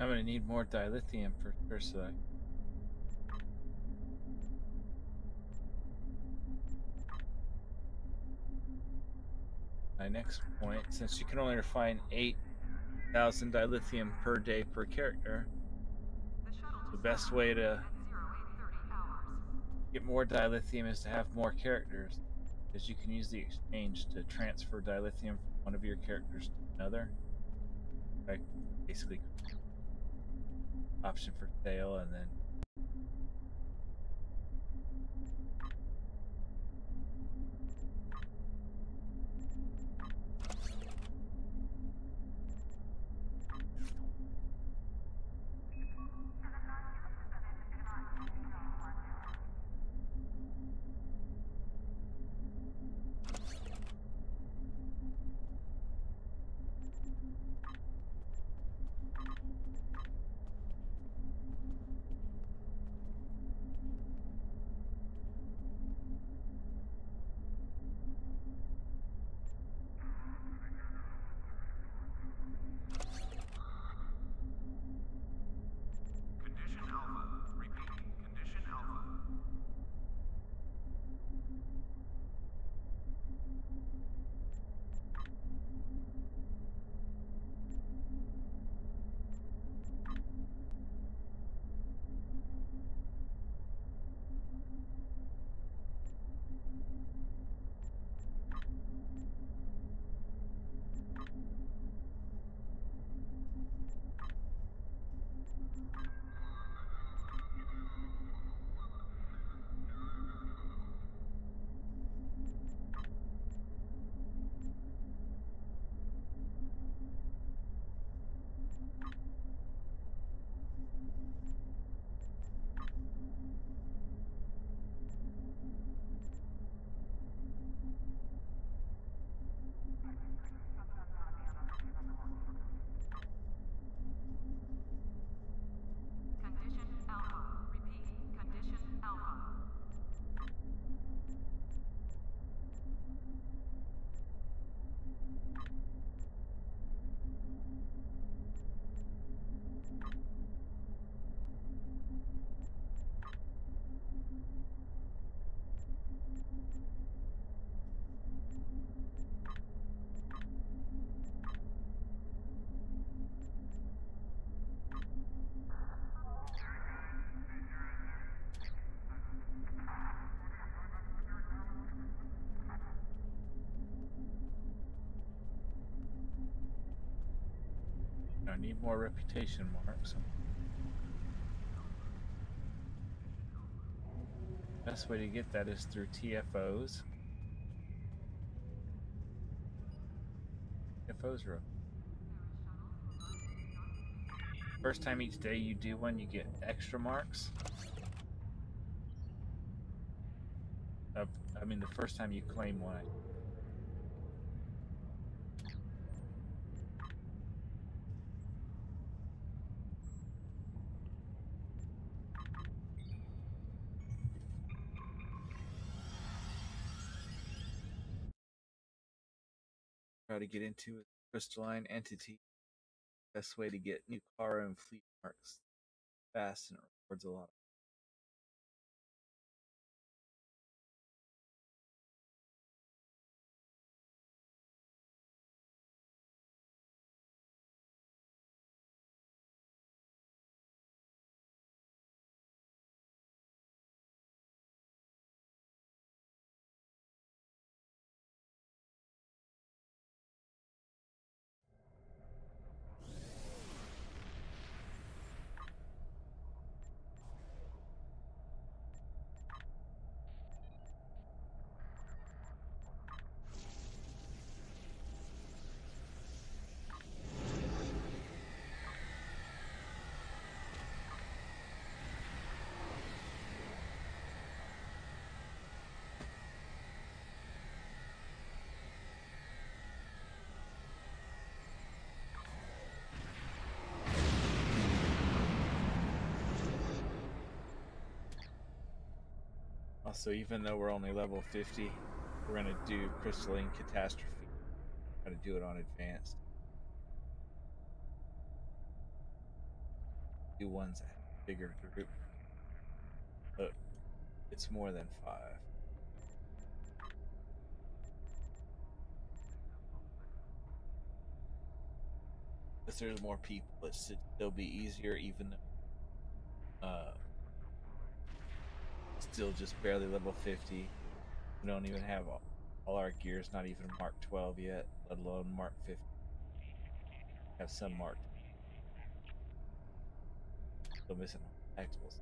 I'm gonna need more dilithium for sure, so my next point, since you can only refine 8,000 dilithium per day per character, the best way to get more dilithium is to have more characters, because you can use the exchange to transfer dilithium from one of your characters to another. Like basically option for sale, and then I need more reputation marks. Best way to get that is through TFOs. TFOs are first time each day you do one, you get extra marks. I mean, the first time you claim one. Try to get into a crystalline entity. Best way to get new car and fleet marks fast, and it rewards a lot. Also, even though we're only level 50, we're going to do Crystalline Catastrophe. Try to do it on advanced. Do ones that have a bigger group. But it's more than 5. Because there's more people, it should still be easier, even though still just barely level 50. We don't even have all our gears, not even Mark 12 yet, let alone Mark 50. Have some Mark. Still missing tacticals.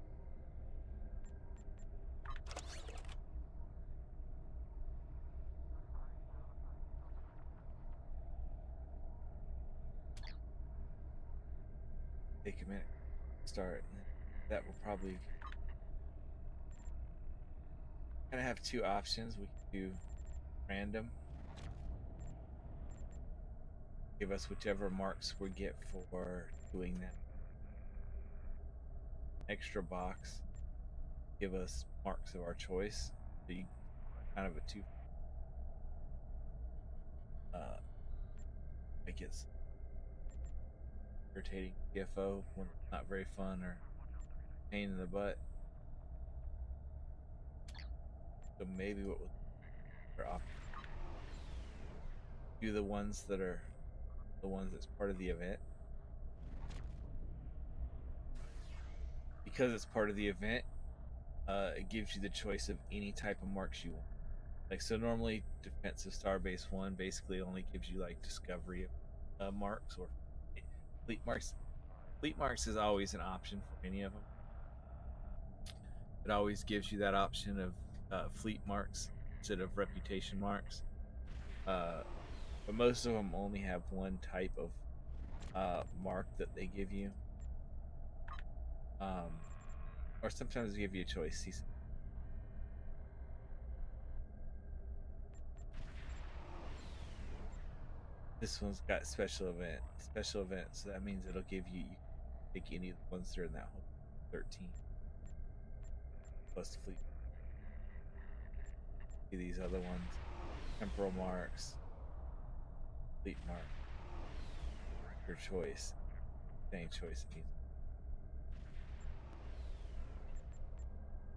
Take a minute. Start. That will probably kind of have two options. We can do random. Give us whichever marks we get for doing that. Extra box. Give us marks of our choice. So you kind of a two. I guess irritating TFO when it's not very fun or pain in the butt. So maybe what we'll do the ones that are the ones that's part of the event. Because it's part of the event, it gives you the choice of any type of marks you want. Like, so normally defensive starbase 1 basically only gives you like discovery marks or fleet marks. Fleet marks is always an option for any of them. It always gives you that option of fleet marks instead of reputation marks. But most of them only have one type of mark that they give you. Or sometimes they give you a choice. See, this one's got special event. Special event, so that means it'll give you pick any of the ones that are in that whole 13. Plus the fleet. See these other ones. Temporal marks. Fleet mark. Your choice. Any choice it means.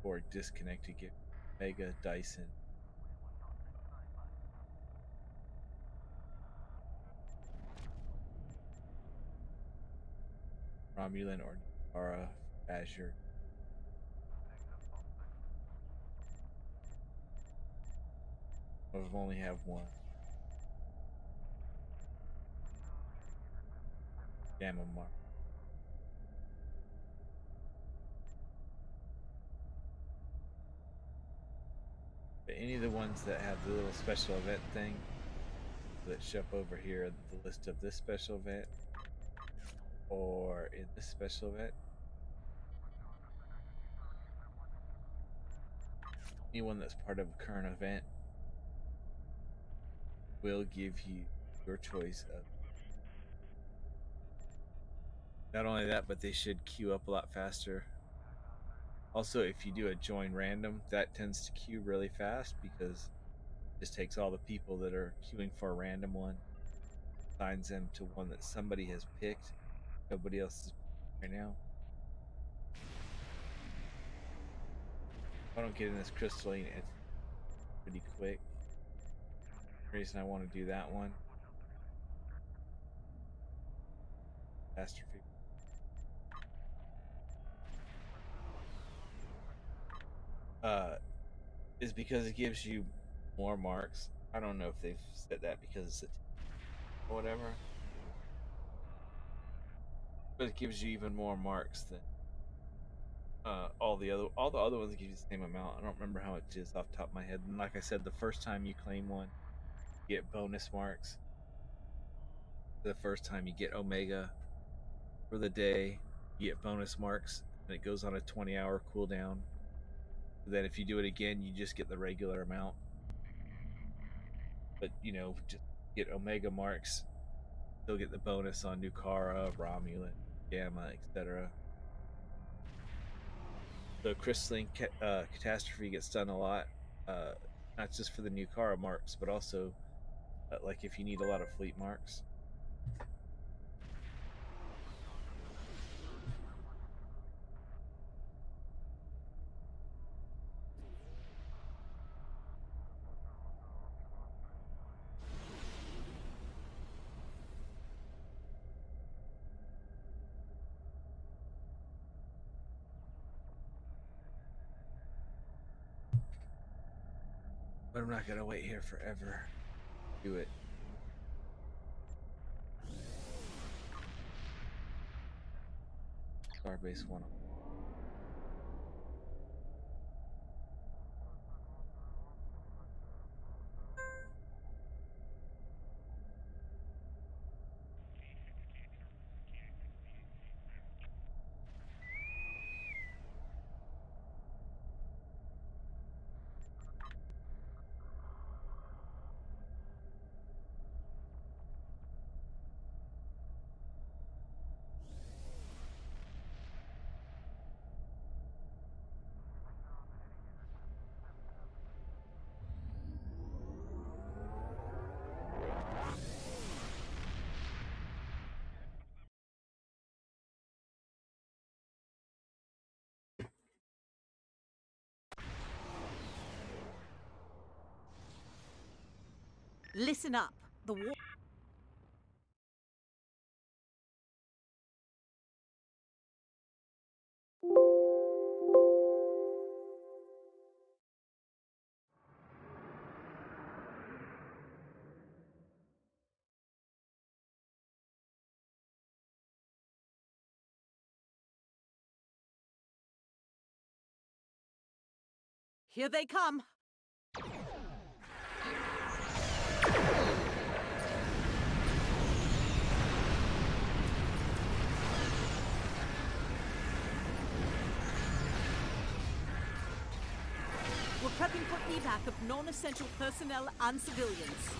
Or disconnected gift. Mega Dyson. Romulan or Fujiwhara, Azure. Some of them only have one. gamma mark. But any of the ones that have the little special event thing that show up over here, the list of this special event or in this special event, anyone that's part of a current event will give you your choice of. Not only that, but they should queue up a lot faster. Also, if you do a join random, that tends to queue really fast because it just takes all the people that are queuing for a random one, assigns them to one that somebody has picked. Nobody else is right now. If I don't get in this crystalline, it's pretty quick. The reason I want to do that one. Catastrophe. Is because it gives you more marks. I don't know if they've said that because it's or whatever, but it gives you even more marks than all the other ones give you the same amount. I don't remember how much it is off the top of my head. And like I said, the first time you claim one, you get bonus marks. The first time you get Omega for the day, you get bonus marks, and it goes on a 20-hour cooldown. Then if you do it again, you just get the regular amount. But you know, just get Omega marks, still get the bonus on Nukara, Romulan, Gamma, etc. The crystalline catastrophe gets done a lot, not just for the Nukara marks, but also like if you need a lot of fleet marks. But I'm not gonna wait here forever. Do it. Starbase 1. Listen up. The war. Here they come. We're prepping for evac of non-essential personnel and civilians.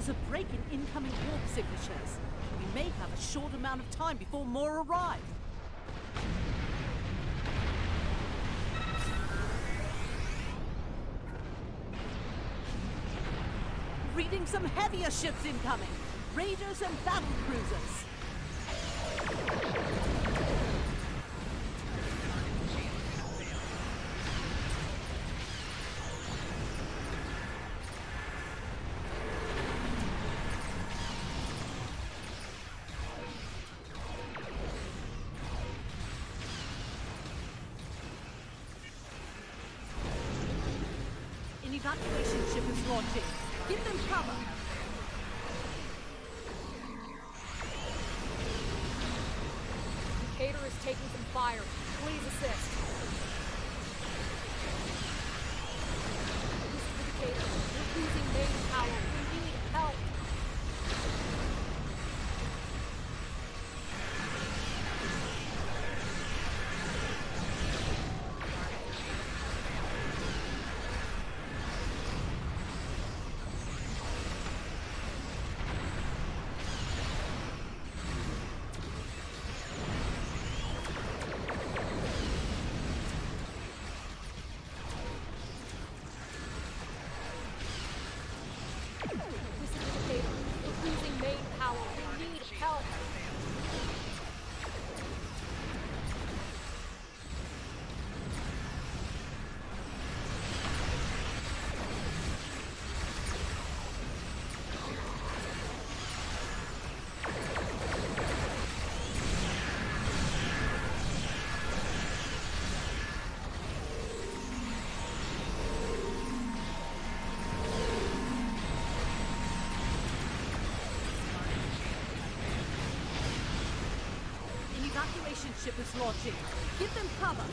There's a break in incoming warp signatures. We may have a short amount of time before more arrive. Reading some heavier ships incoming. Raiders and battle cruisers. An evacuation ship is launching. Give them cover. Cater is taking some fire. Please assist. This is the Cater. We're losing main power. We need help. Evacuation ship is launching. Give them cover.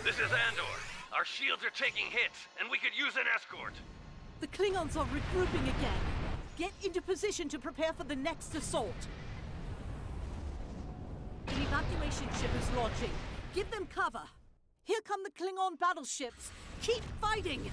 This is Andor. Our shields are taking hits, and we could use an escort. The Klingons are regrouping again. Get into position to prepare for the next assault. An evacuation ship is launching. Give them cover. Here come the Klingon battleships. Keep fighting!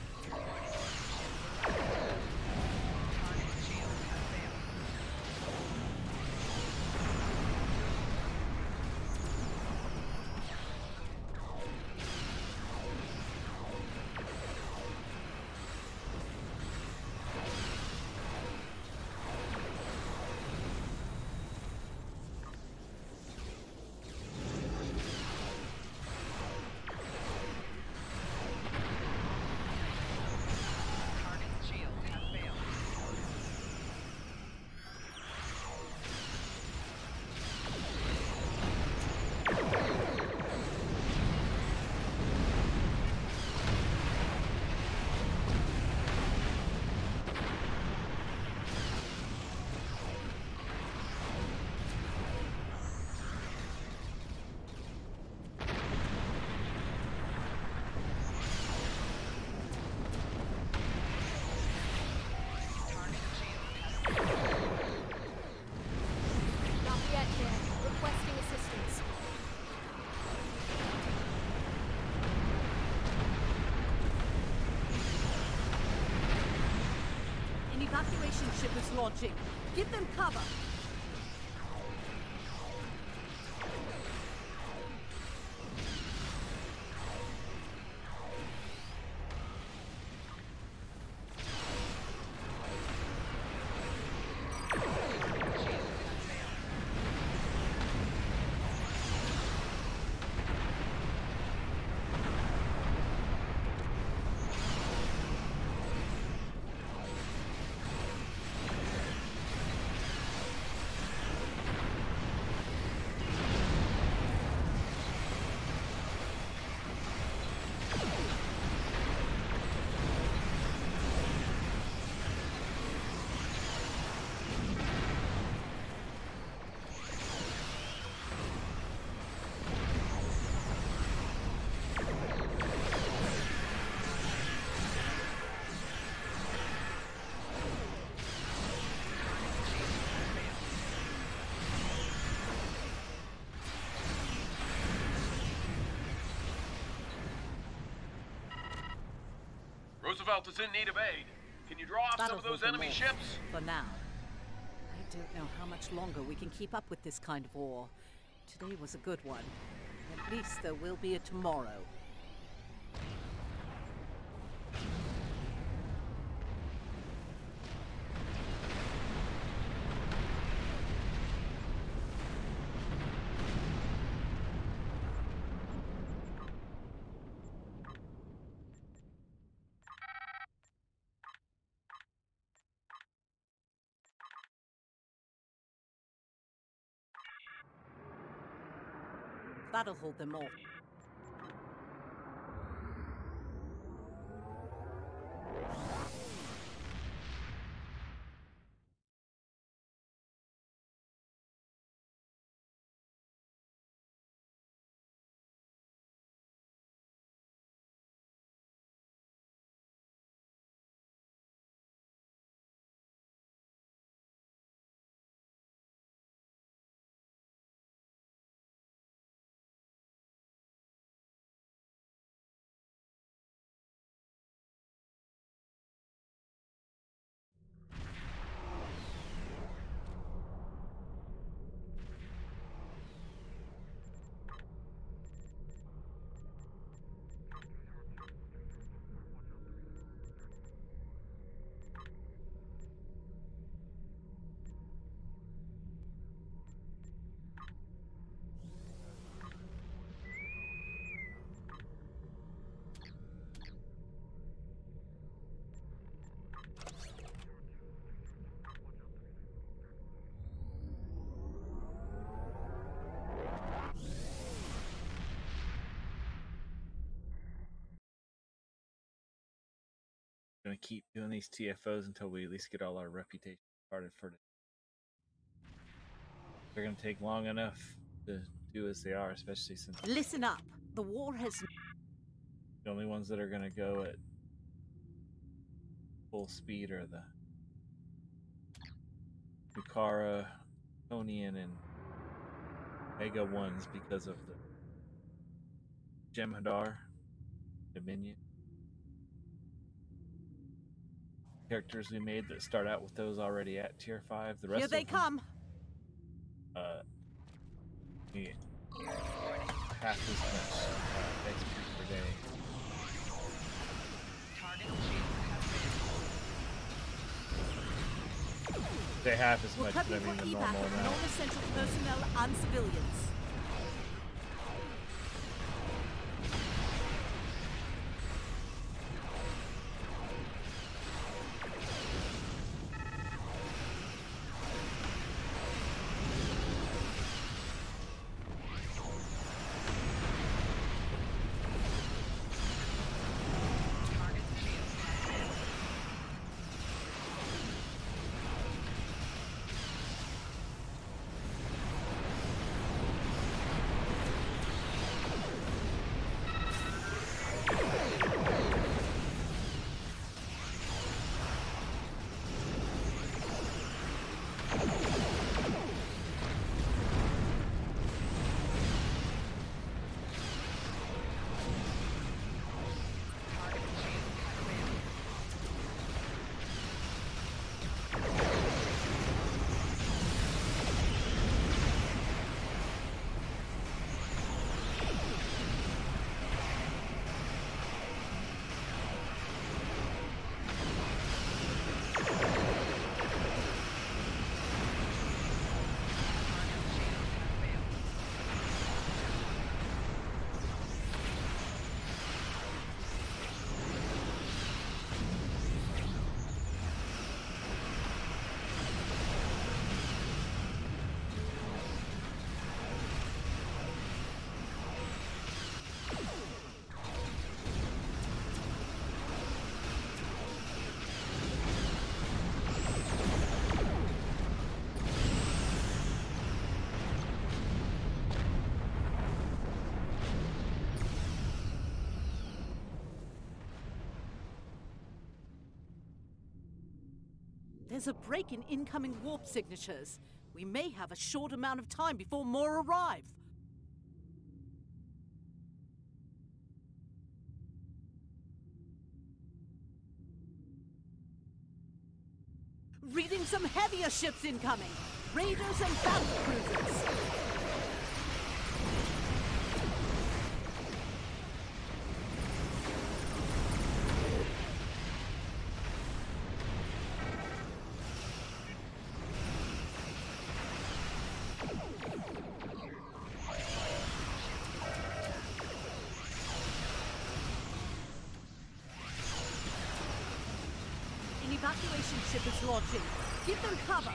Evacuation ship is launching. Give them cover. Roosevelt is in need of aid. Can you draw off some of those enemy ships? For now. I don't know how much longer we can keep up with this kind of war. Today was a good one. At least there will be a tomorrow. That'll hold them off. Gonna keep doing these TFOs until we at least get all our reputation started for it. They're gonna take long enough to do as they are, especially since Listen up. The war has... the only ones that are gonna go at full speed are the Fujiwhara, Tonian, and Mega ones because of the Jem'Hadar Dominion characters we made that start out with those already at tier 5. The rest Here they of them, come. we half as much XP per day. They half as much, but I mean the normal amount. Non-essential personnel and civilians. There's a break in incoming warp signatures. We may have a short amount of time before more arrive. Reading some heavier ships incoming. Raiders and battle cruisers. An evacuation ship is launching. Give them cover.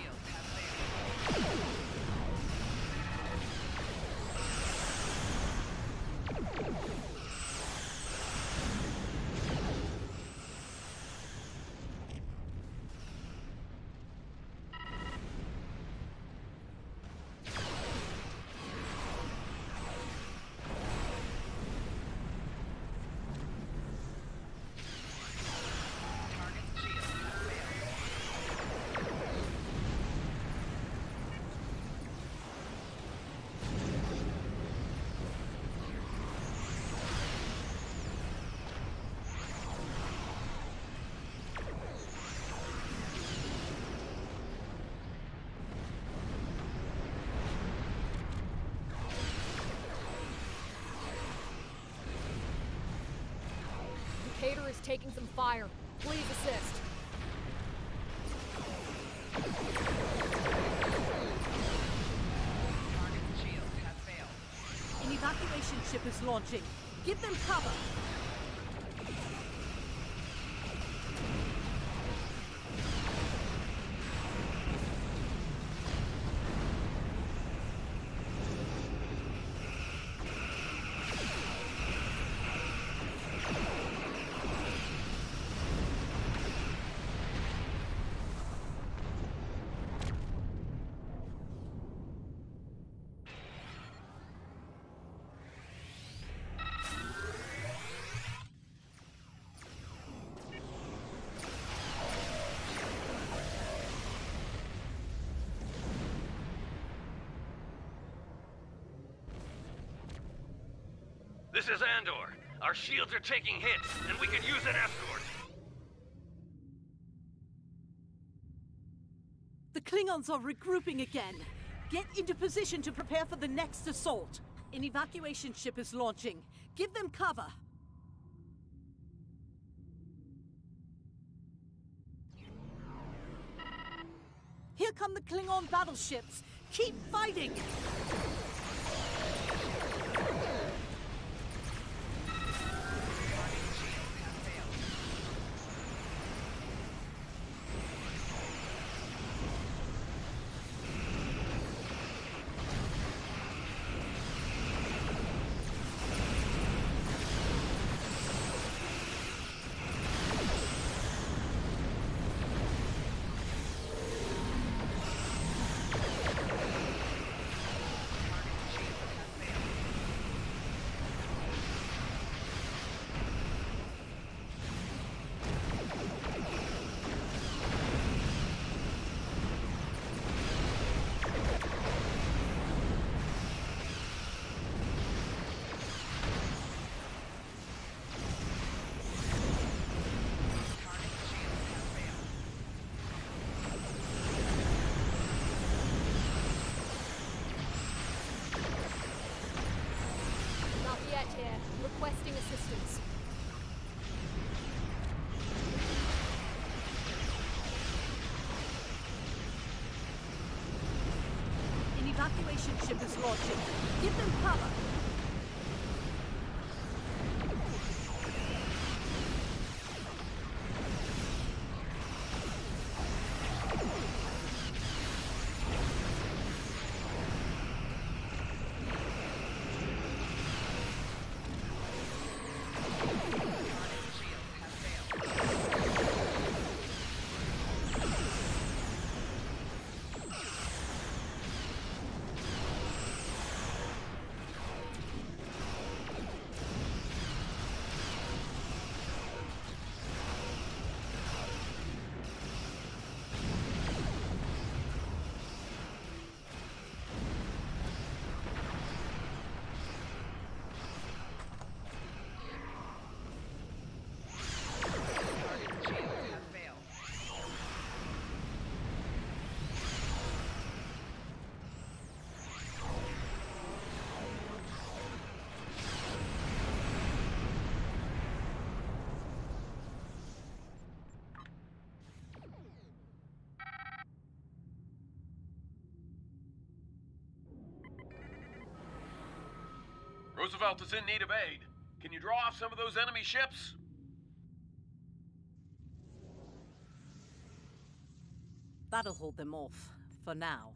Cater is taking some fire. Please assist. Target's shield has failed. An evacuation ship is launching. Give them cover. This is Andor. Our shields are taking hits, and we could use an escort. The Klingons are regrouping again. Get into position to prepare for the next assault. An evacuation ship is launching. Give them cover. Here come the Klingon battleships. Keep fighting! Requesting assistance. An evacuation ship is launching. Give them cover. Roosevelt is in need of aid. Can you draw off some of those enemy ships? That'll hold them off, for now.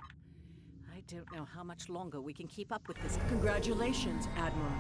I don't know how much longer we can keep up with this. Congratulations, Admiral.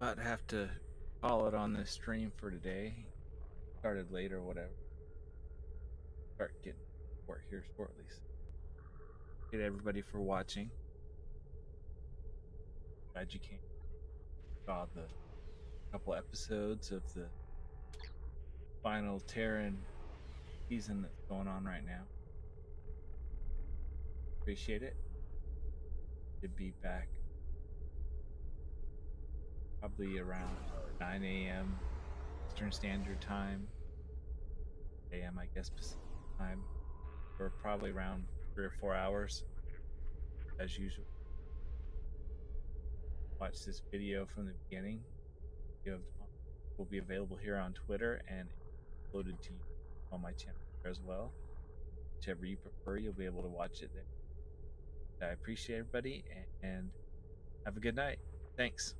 About to have to call it on this stream for today. Started late or whatever. Start getting work here shortly. So, thank you to everybody for watching. Glad you came. Saw the couple episodes of the final Terran season that's going on right now. Appreciate it. Should be back probably around 9 a.m. Eastern Standard Time. a.m. I guess Pacific Time. For probably around 3 or 4 hours, as usual. Watch this video from the beginning. It will be available here on Twitter and uploaded to you on my channel as well. Whichever you prefer, you'll be able to watch it there. I appreciate everybody and have a good night. Thanks.